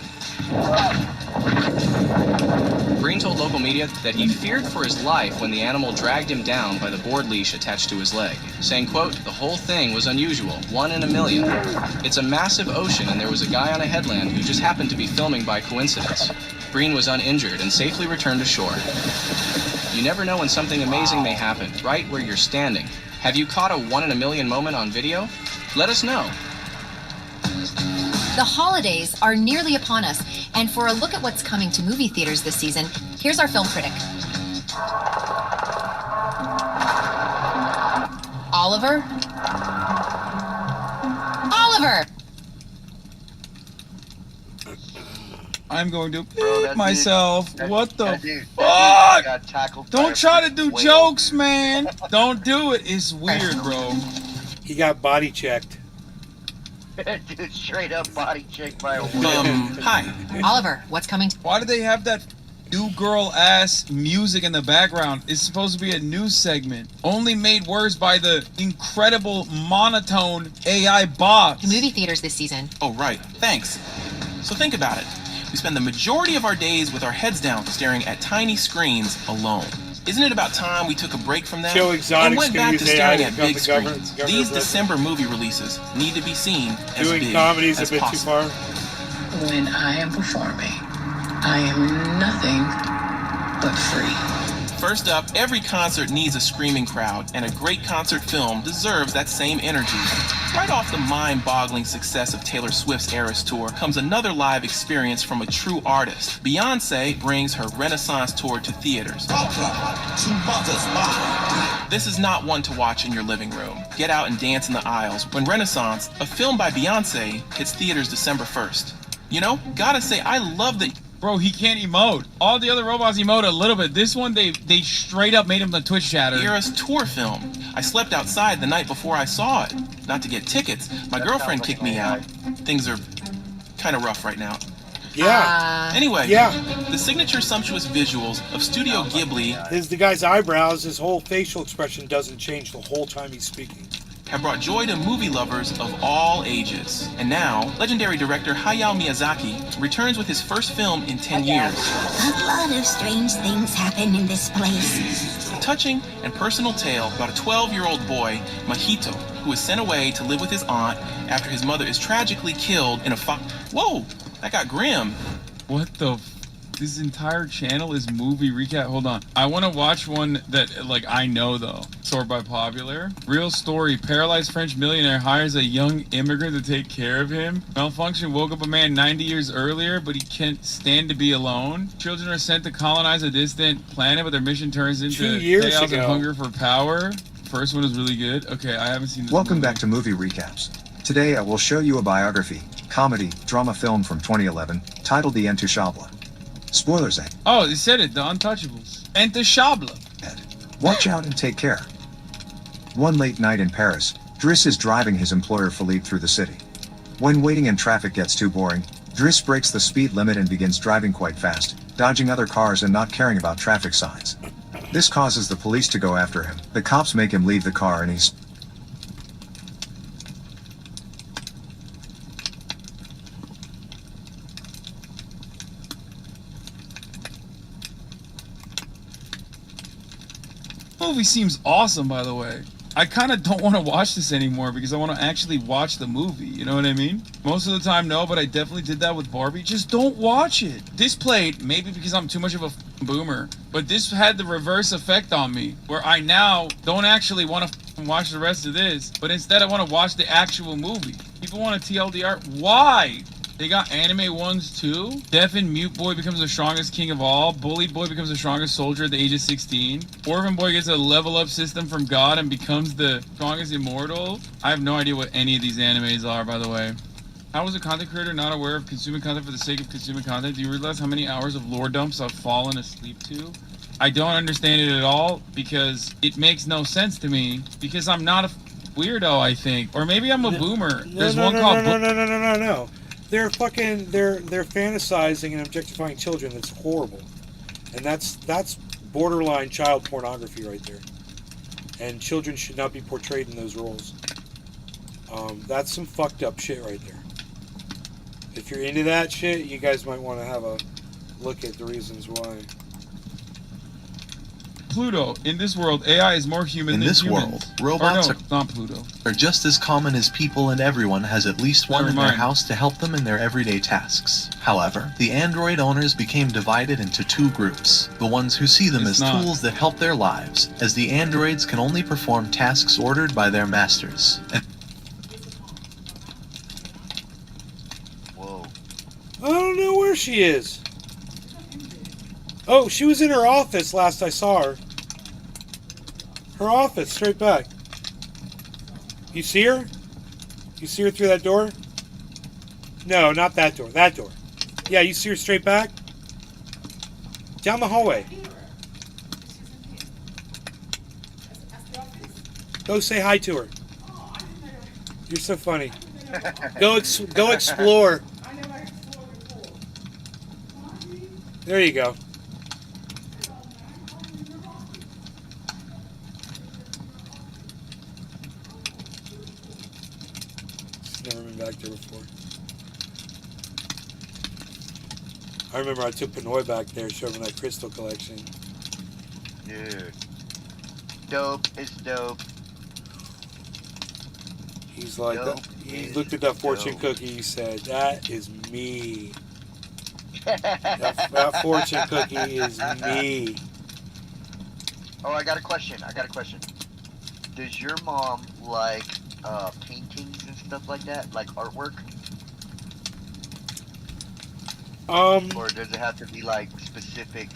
Breen told local media that he feared for his life when the animal dragged him down by the board leash attached to his leg, saying, quote, the whole thing was unusual, 1 in a million. It's a massive ocean and there was a guy on a headland who just happened to be filming by coincidence. Breen was uninjured and safely returned to shore. You never know when something amazing may happen, right where you're standing. Have you caught a 1 in a million moment on video? Let us know. The holidays are nearly upon us, and for a look at what's coming to movie theaters this season, here's our film critic. Oliver? Oliver! I'm going to Bro, that myself. dude- What the that dude fuck? got tackled by Don't a try to freaking do whale, jokes, dude. man. Don't do it. It's weird, bro. He got body checked. Dude, straight up body checked by a whale. Hi. Oliver, what's coming to... Why do they have that new girl ass music in the background? It's supposed to be a news segment. Only made worse by the incredible monotone AI bots. movie theaters this season? Oh, right. Thanks. So think about it. We spend the majority of our days with our heads down staring at tiny screens alone. Isn't it about time we took a break from that Joe Exotic's and went gonna back to use AI staring to at become big the screens? government These president. December movie releases need to be seen as Doing big comedy's a as bit possible. too far. When I am performing, I am nothing but free. First up, every concert needs a screaming crowd, and a great concert film deserves that same energy. Right off the mind-boggling success of Taylor Swift's Eras Tour comes another live experience from a true artist. Beyoncé brings her Renaissance tour to theaters. This is not one to watch in your living room. Get out and dance in the aisles when Renaissance, a film by Beyoncé, hits theaters December 1st. You know, gotta say, I love that. Bro, he can't emote. All the other robots emote a little bit. This one, they straight up made him the Twitch chatter. Era's tour film. I slept outside the night before I saw it. Not to get tickets. My girlfriend kicked me out. Things are kind of rough right now. Yeah. Anyway, yeah. The signature sumptuous visuals of Studio Ghibli. The guy's eyebrows, his whole facial expression doesn't change the whole time he's speaking. Have brought joy to movie lovers of all ages. And now, legendary director Hayao Miyazaki returns with his first film in 10 years. A lot of strange things happen in this place. A touching and personal tale about a 12-year-old boy, Mahito, who is sent away to live with his aunt after his mother is tragically killed in a Whoa, that got grim. What the This entire channel is movie recap. Hold on. I want to watch one that, like, I know, though. Sort by popular. Real story. Paralyzed French millionaire hires a young immigrant to take care of him. Malfunction woke up a man 90 years earlier, but he can't stand to be alone. Children are sent to colonize a distant planet, but their mission turns into 2 years chaos and ago. hunger for power. First one is really good. Okay, I haven't seen this Welcome movie. back to Movie Recaps. Today I will show you a biography, comedy, drama film from 2011, titled The Intouchable. Spoilers ahead. Oh, they said it, The Untouchables. Intouchable. Watch out and take care. One late night in Paris, Driss is driving his employer Philippe through the city. When waiting in traffic gets too boring, Driss breaks the speed limit and begins driving quite fast, dodging other cars and not caring about traffic signs. This causes the police to go after him. The cops make him leave the car and he's Movie seems awesome, by the way. I kind of don't want to watch this anymore because I want to actually watch the movie, you know what I mean? Most of the time, no, but I definitely did that with Barbie. Just don't watch it. This played, maybe because I'm too much of a boomer, but this had the reverse effect on me, where I now don't actually want to watch the rest of this, but instead I want to watch the actual movie. People want a TLDR. Why? They got anime ones too. Deaf and mute boy becomes the strongest king of all. Bullied boy becomes the strongest soldier at the age of 16. Orphan boy gets a level up system from God and becomes the strongest immortal. I have no idea what any of these animes are, by the way. How is a content creator not aware of consuming content for the sake of consuming content? Do you realize how many hours of lore dumps I've fallen asleep to? I don't understand it at all because it makes no sense to me because I'm not a weirdo, I think. Or maybe I'm a boomer. There's one called No. They're fantasizing and objectifying children. That's horrible, and that's borderline child pornography right there. And children should not be portrayed in those roles. That's some fucked up shit right there. If you're into that shit, you guys might want to have a look at the reasons why. Pluto. In this world, AI is more human In than this humans. world, robots Or no, not Pluto. are just as common as people, and everyone has at least one Never in their mind. house to help them in their everyday tasks. However, the Android owners became divided into two groups. The ones who see them It's as not. tools that help their lives, as the androids can only perform tasks ordered by their masters. And I don't know where she is. Oh, she was in her office last I saw her. Her office, straight back. You see her? You see her through that door? No, not that door. That door. Yeah, you see her straight back? Down the hallway. Go say hi to her. You're so funny. Go explore. There you go. Never been back there before. I remember I took Pinoy back there, showed him that crystal collection. Dude. Dope is dope. He's like, Dope he is looked at that fortune dope. cookie, he said, that is me. that fortune cookie is me. Oh, I got a question. Does your mom like paintings and stuff like that, like artwork? Or does it have to be like specific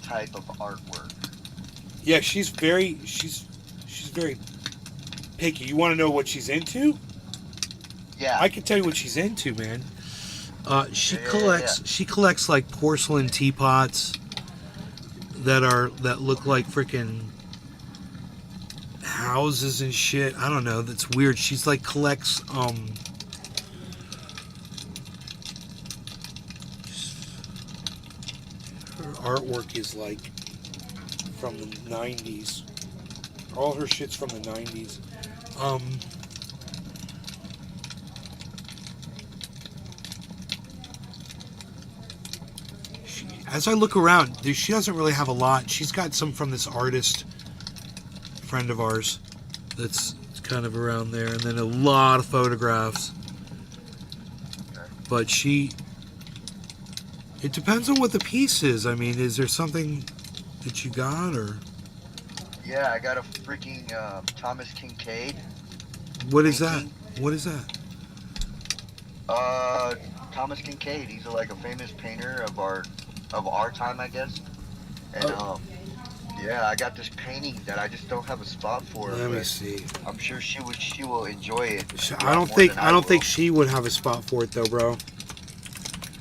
type of artwork? Yeah, she's very picky. You want to know what she's into? Yeah. I can tell you what she's into, man. She collects. Yeah. She collects like porcelain teapots that look like freaking houses and shit. I don't know. That's weird. She's like collects. Her artwork is like from the 90s. All her shit's from the 90s. As I look around, she doesn't really have a lot. She's got some from this artist friend of ours that's kind of around there, and then a lot of photographs. But it depends on what the piece is. I mean, is there something that you got, or? Yeah, I got a freaking Thomas Kincaid. What is that? What is that? Thomas Kincaid. He's like a famous painter of our time, I guess. And yeah, I got this painting that I just don't have a spot for. Let me see. I'm sure she will enjoy it. I don't think she would have a spot for it though, bro.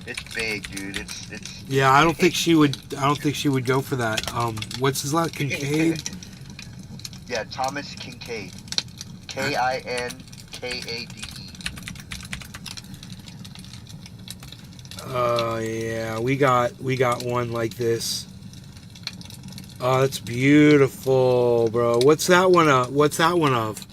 It's big, dude. It's. Yeah, I don't think she would. I don't think she would go for that. What's his last Kincaid? Yeah, Thomas Kincaid. Kinkade. Yeah, we got one like this. Oh, that's beautiful, bro. What's that one of? What's that one of?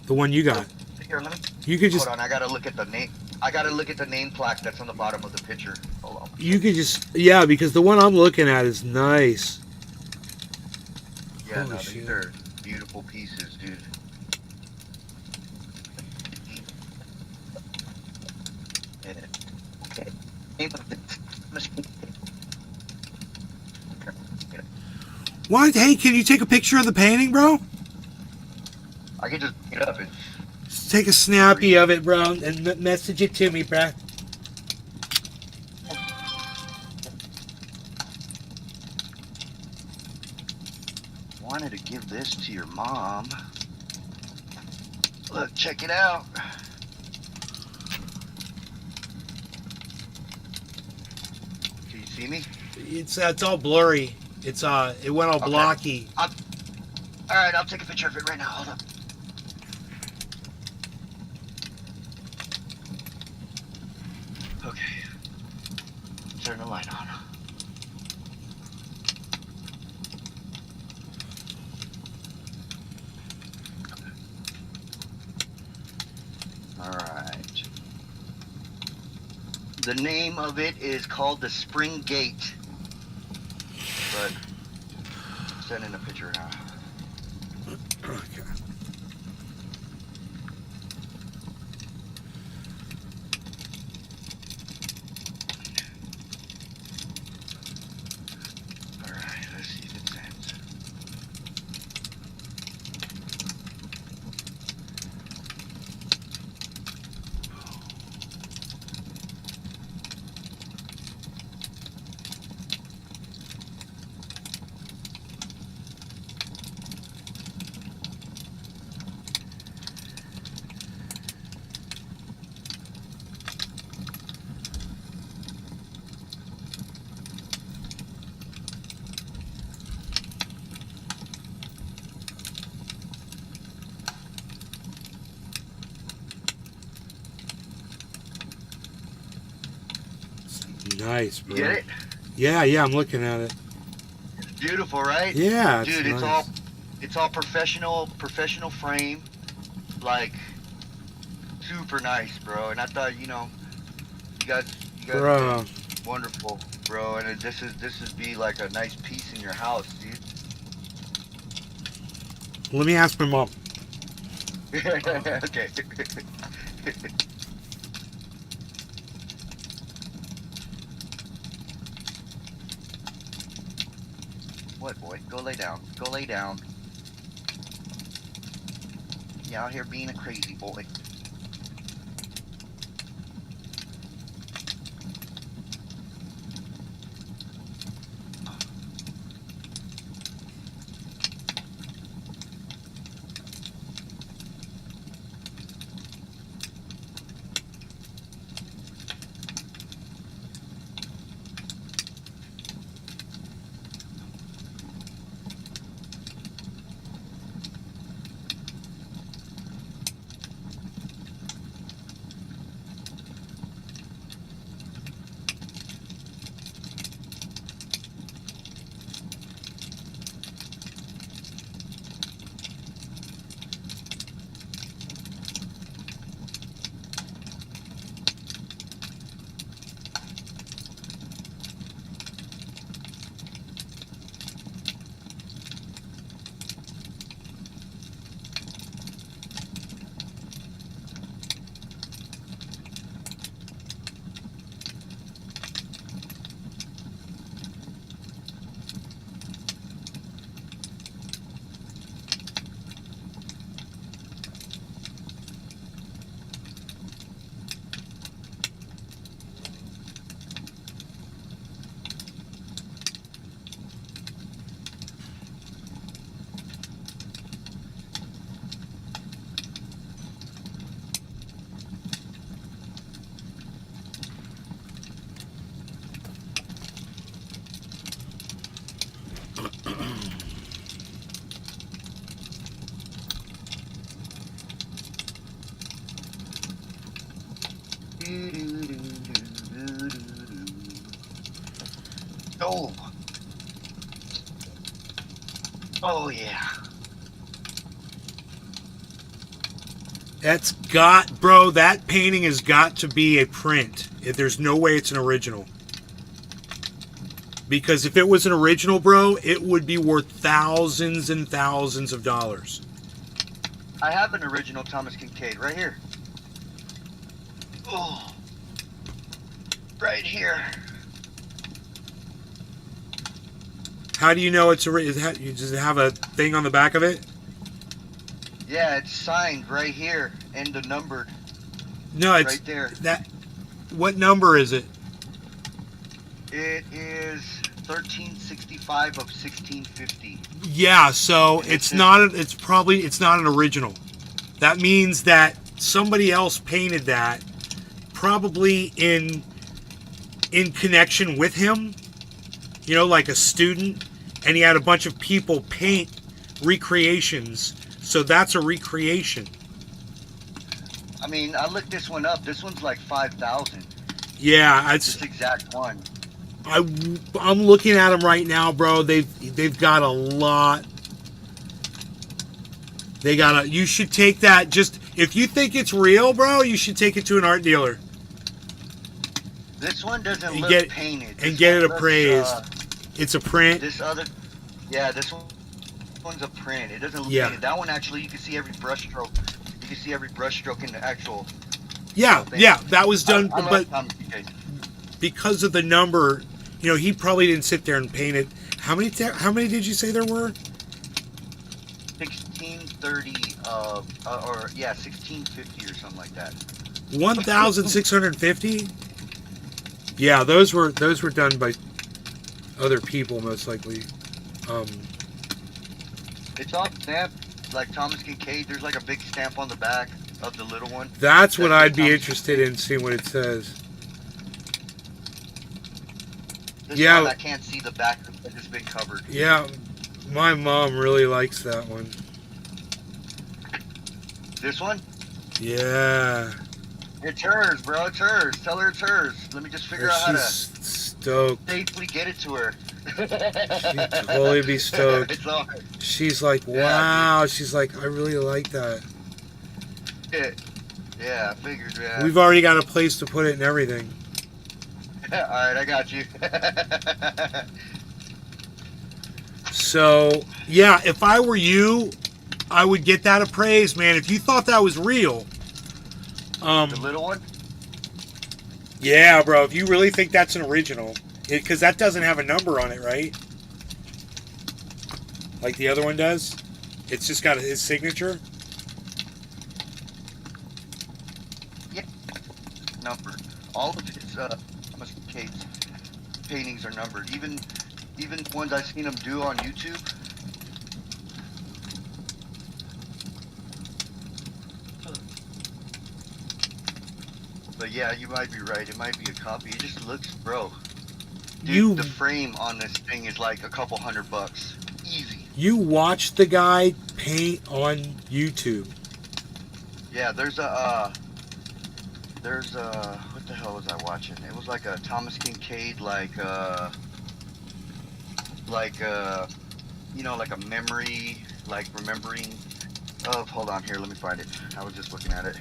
The one you got? Here, let me. You could just. Hold on, I gotta look at the name. I gotta look at the name plaque that's on the bottom of the picture. Hold on. You could just. Yeah, because the one I'm looking at is nice. Yeah, no, these are beautiful pieces, dude. What? Hey, can you take a picture of the painting, bro? I can just get up and Just take a snappy of it, bro, and message it to me, bro. wanted to give this to your mom. Look, check it out. Can you see me? It's all blurry. It went all blocky. All right, I'll take a picture of it right now. Hold up. Okay. Turn the light on. All right. The name of it is called the Spring Gate. But sending a picture now. Okay. All right, let's see if it sends. Nice, bro. You get it? Yeah, I'm looking at it. It's beautiful, right? Yeah, dude, nice. it's all professional frame, like super nice, bro. And I thought, you guys Bro. did wonderful, bro. And this would be like a nice piece in your house, dude. Let me ask my mom. Okay. What, boy? Go lay down. Go lay down. You out here being a crazy boy. Oh. Oh, yeah. That's got, bro, that painting has got to be a print. There's no way it's an original. Because if it was an original, bro, it would be worth thousands and thousands of dollars. I have an original Thomas Kincaid right here. Oh. Right here. How do you know it's does it have a thing on the back of it? Yeah, it's signed right here and the numbered. No, it's right there. That. What number is it? It is 1365 of 1650. Yeah, so it's not. It's not an original. That means that somebody else painted that, probably in connection with him. You know, like a student, and he had a bunch of people paint recreations. So that's a recreation. I mean, I looked this one up. This one's like 5,000. Yeah, it's this exact one. I'm looking at them right now, bro. They've got a lot. You should take that. Just if you think it's real, bro, you should take it to an art dealer. This one doesn't look painted. And get it appraised. It's a print. This one's a print. It doesn't look painted. That one actually, you can see every brush stroke. You can see every brush stroke in the actual. Yeah, that was done, but because of the number, you know, he probably didn't sit there and paint it. How many did you say there were? 1630, or 1650 or something like that. 1,650. Yeah, those were done by other people, most likely. It's all stamped like Thomas Kincaid. There's like a big stamp on the back of the little one. That's what I'd be interested in, seeing what it says. This one, I can't see the back. It's just been covered. Yeah, my mom really likes that one. This one? Yeah. It's hers, bro. It's hers. Tell her it's hers. Let me just figure out how to stoked. safely get it to her. She'd totally be stoked. It's all right. She's like, wow. She's like, I really like that. Yeah, I figured. Yeah. We've already got a place to put it and everything. All right, I got you. So, yeah, if I were you, I would get that appraised, man. If you thought that was real. The little one? Yeah, bro. If you really think that's an original. Because that doesn't have a number on it, right? like the other one does. It's just got his signature. Yeah, numbered. All of his Thomas Kincaid's paintings are numbered. Even ones I've seen him do on YouTube. But yeah, you might be right. It might be a copy. It just looks, bro. Dude, the frame on this thing is like a couple $100. Easy. You watched the guy paint on YouTube. Yeah, there's what the hell was I watching? It was like a Thomas Kincaid, like you know, like a memory, like remembering of, hold on here, let me find it. I was just looking at it.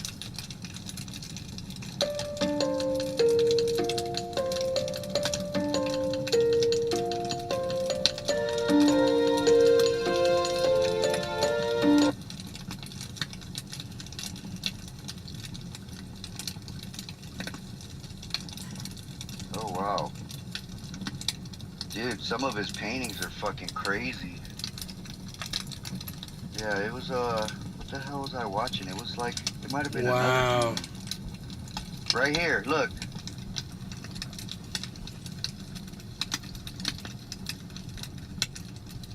Oh, wow. Dude, some of his paintings are fucking crazy. Yeah, it was, what the hell was I watching? It was like, it might have been Wow. another. Right here, look.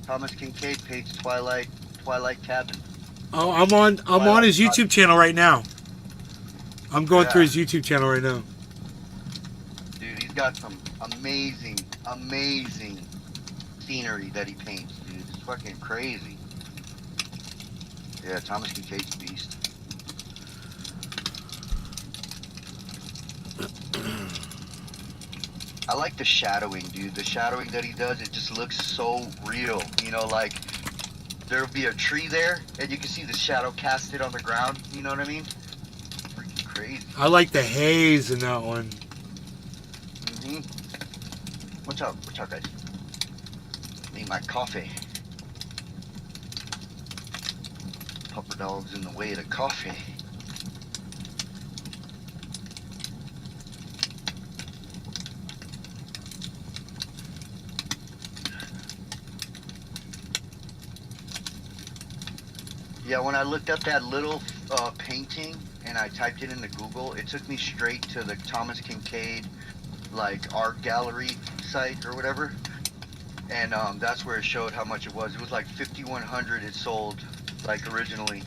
Thomas Kincaid paints Twilight Cabin. Oh, I'm on his YouTube channel right now. I'm going through his YouTube channel right now. Dude, he's got some amazing scenery that he paints, dude. It's fucking crazy. Yeah, Thomas Kincaid's a beast. I like the shadowing, dude. The shadowing that he does, it just looks so real. You know, like there'll be a tree there, and you can see the shadow casted on the ground. You know what I mean? Freaking crazy. I like the haze in that one. Watch out, guys. Need my coffee. Pupper dog's in the way of the coffee. Yeah, when I looked up that little painting and I typed it into Google, it took me straight to the Thomas Kincaid like art gallery site or whatever, and that's where it showed how much it was. It was like $5,100 it sold, like originally.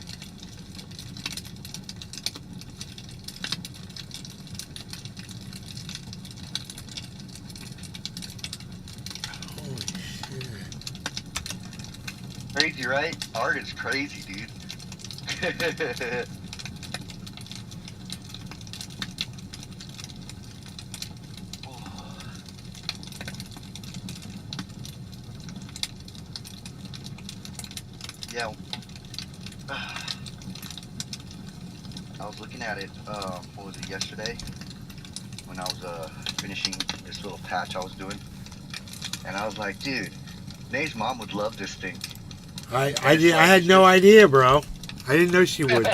Holy shit. Crazy, right? Art is crazy, dude. Yeah. I was looking at it, what was it, yesterday? When I was finishing this little patch I was doing. And I was like, dude, Nay's mom would love this thing. I had no idea, bro. I didn't know she would.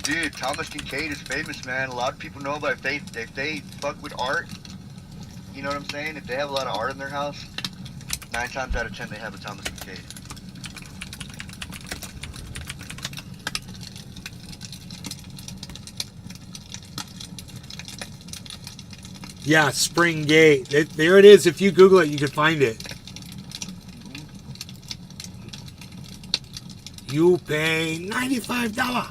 Dude, Thomas Kincaid is famous, man. A lot of people know about if they fuck with art, you know what I'm saying? If they have a lot of art in their house, 9 times out of 10 they have a Thomas Kincaid. Yeah, Spring Gate. There it is. If you Google it, you can find it. You pay $95.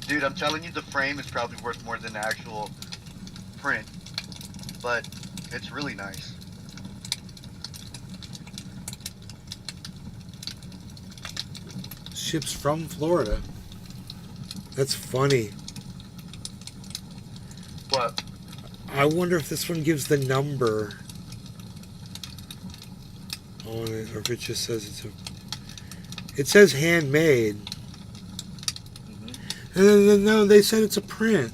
Dude, I'm telling you, the frame is probably worth more than the actual print, but it's really nice. Ships from Florida. That's funny. What? I wonder if this one gives the number on it, or if it just says it's a. It says handmade. No, they said it's a print.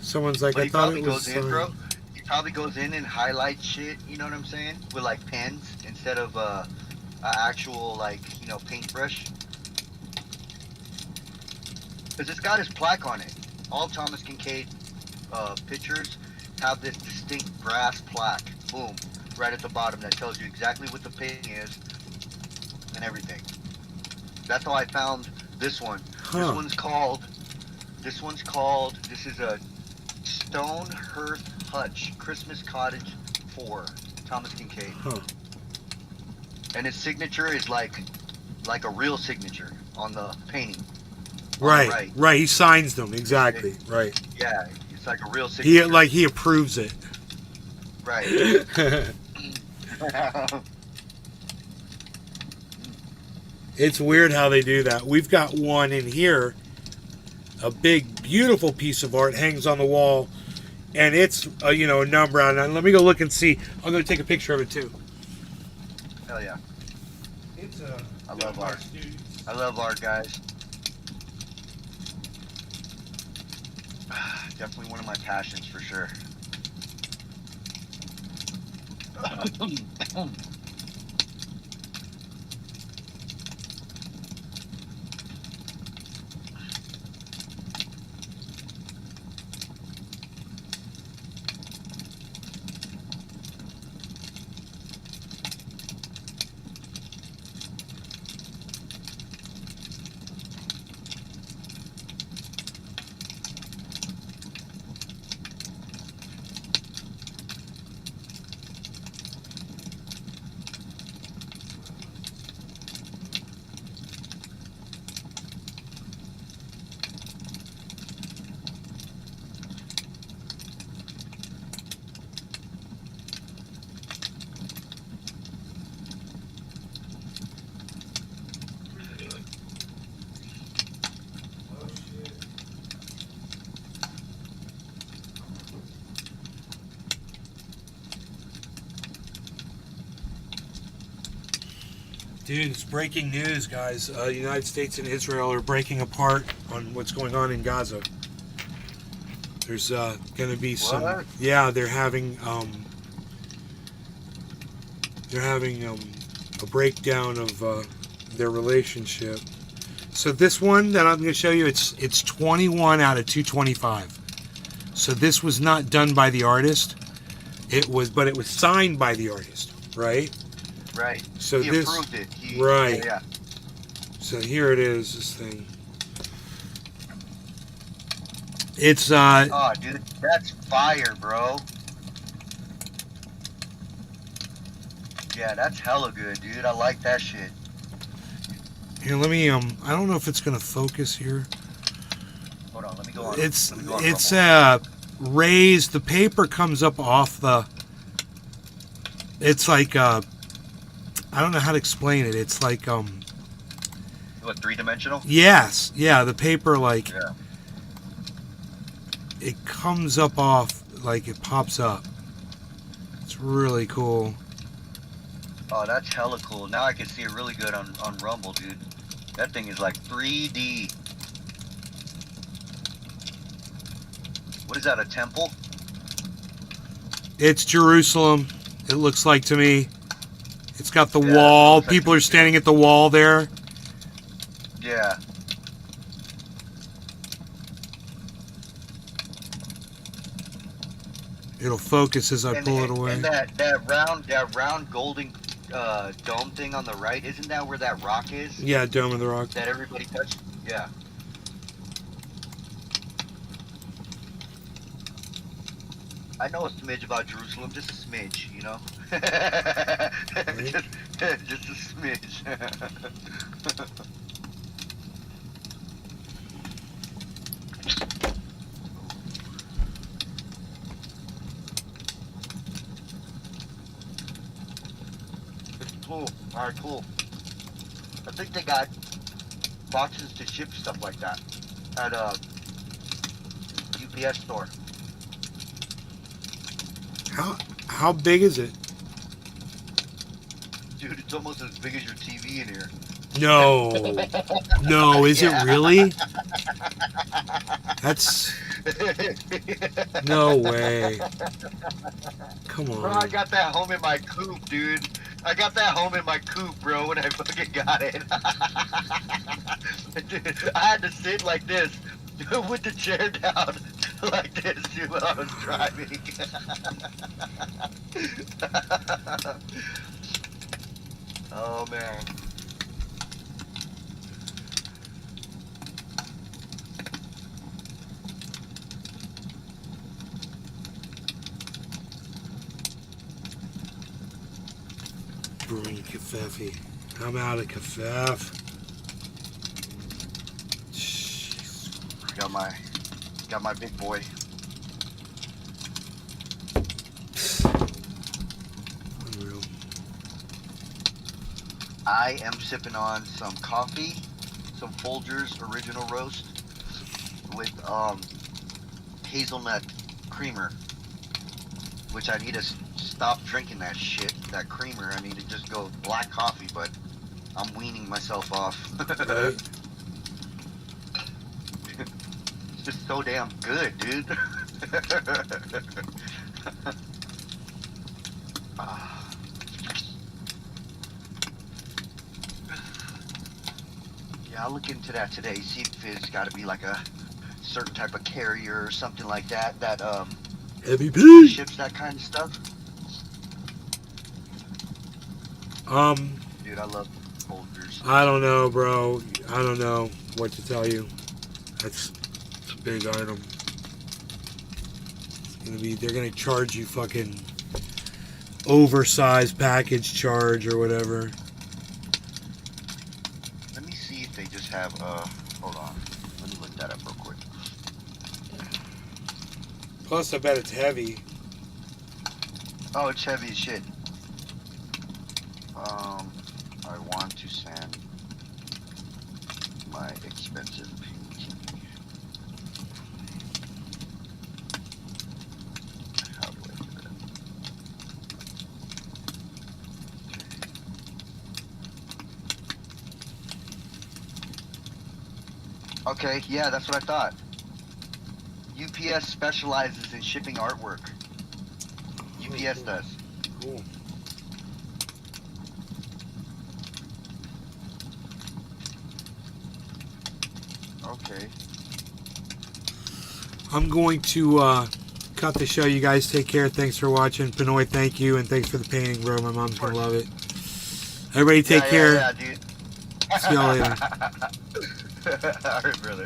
Someone's like, But I thought it was. goes in, bro. He probably goes in and highlights shit. You know what I'm saying? With like pens instead of a actual like paintbrush. Because it's got his plaque on it. All Thomas Kincaid pictures have this distinct brass plaque, boom, right at the bottom that tells you exactly what the painting is and everything. That's how I found this one. This one's called, this is a Stone Hearth Hutch Christmas Cottage 4, Thomas Kincaid. And his signature is like a real signature on the painting. Right. He signs them, exactly. Right. Yeah, it's like a real signature. He approves it. Right. It's weird how they do that. We've got one in here, a big, beautiful piece of art hangs on the wall, and it's a number on it. Let me go look and see. I'm going to take a picture of it too. Hell yeah. It's I love art. I love art, guys. Definitely one of my passions for sure. Dude, it's breaking news, guys. The United States and Israel are breaking apart on what's going on in Gaza. There's going to be some. What? Yeah, they're having a breakdown of their relationship. So this one that I'm going to show you, it's 21 out of 225. So this was not done by the artist. But it was signed by the artist, right? Right. So he this, approved it. right. Yeah. So here it is, this thing. It's Oh, dude, that's fire, bro. Yeah, that's hella good, dude. I like that shit. Here, let me I don't know if it's gonna focus here. Hold on, let me go on. It's Rumble. raised. The paper comes up off the. It's like I don't know how to explain it. It's like What, 3-dimensional? Yes, yeah. The paper Yeah. it comes up off, like it pops up. It's really cool. Oh, that's hella cool. Now I can see it really good on Rumble, dude. That thing is like 3D. What is that, a temple? It's Jerusalem. It looks like to me. It's got the wall. People are standing at the wall there. Yeah. It'll focus as I pull it away. And that round golden dome thing on the right, isn't that where that rock is? Yeah, Dome of the Rock. That everybody touched? Yeah. I know a smidge about Jerusalem, just a smidge, you know? just a smidge. Cool. Alright, cool. I think they got boxes to ship stuff like that at a UPS store. How big is it? Dude, it's almost as big as your TV in here. No. No, is it really? That's... No way. Come on. Bro, I got that home in my coop, dude. I got that home in my coop, bro, when I fucking got it. Dude, I had to sit like this with the chair down like this, dude, while I was driving. Oh man. Brewing Cafefe. I'm out of Cafef. Got my big boy. Unreal. I am sipping on some coffee, some Folgers original roast with hazelnut creamer, which I need to stop drinking that shit, that creamer. I need to just go black coffee, but I'm weaning myself off. Right. It's just so damn good, dude. Yeah, I'll look into that today. See if it's got to be like a certain type of carrier or something like that. That MVP ships that kind of stuff. Dude, I love Folgers. I don't know, bro. I don't know what to tell you. That's a big item. It's gonna be. They're gonna charge you fucking oversized package charge or whatever. Let me see if they just have. Hold on. Let me look that up real quick. Plus, I bet it's heavy. Oh, it's heavy as shit. I want to send my expensive painting. How do I do that? Okay, yeah, that's what I thought. UPS specializes in shipping artwork. UPS does. Cool. Okay. I'm going to cut the show. You guys take care. Thanks for watching. Pinoy, thank you. And thanks for the painting, bro. My mom's going to love it. Everybody take care. Yeah, dude. See y'all later. All right, brother.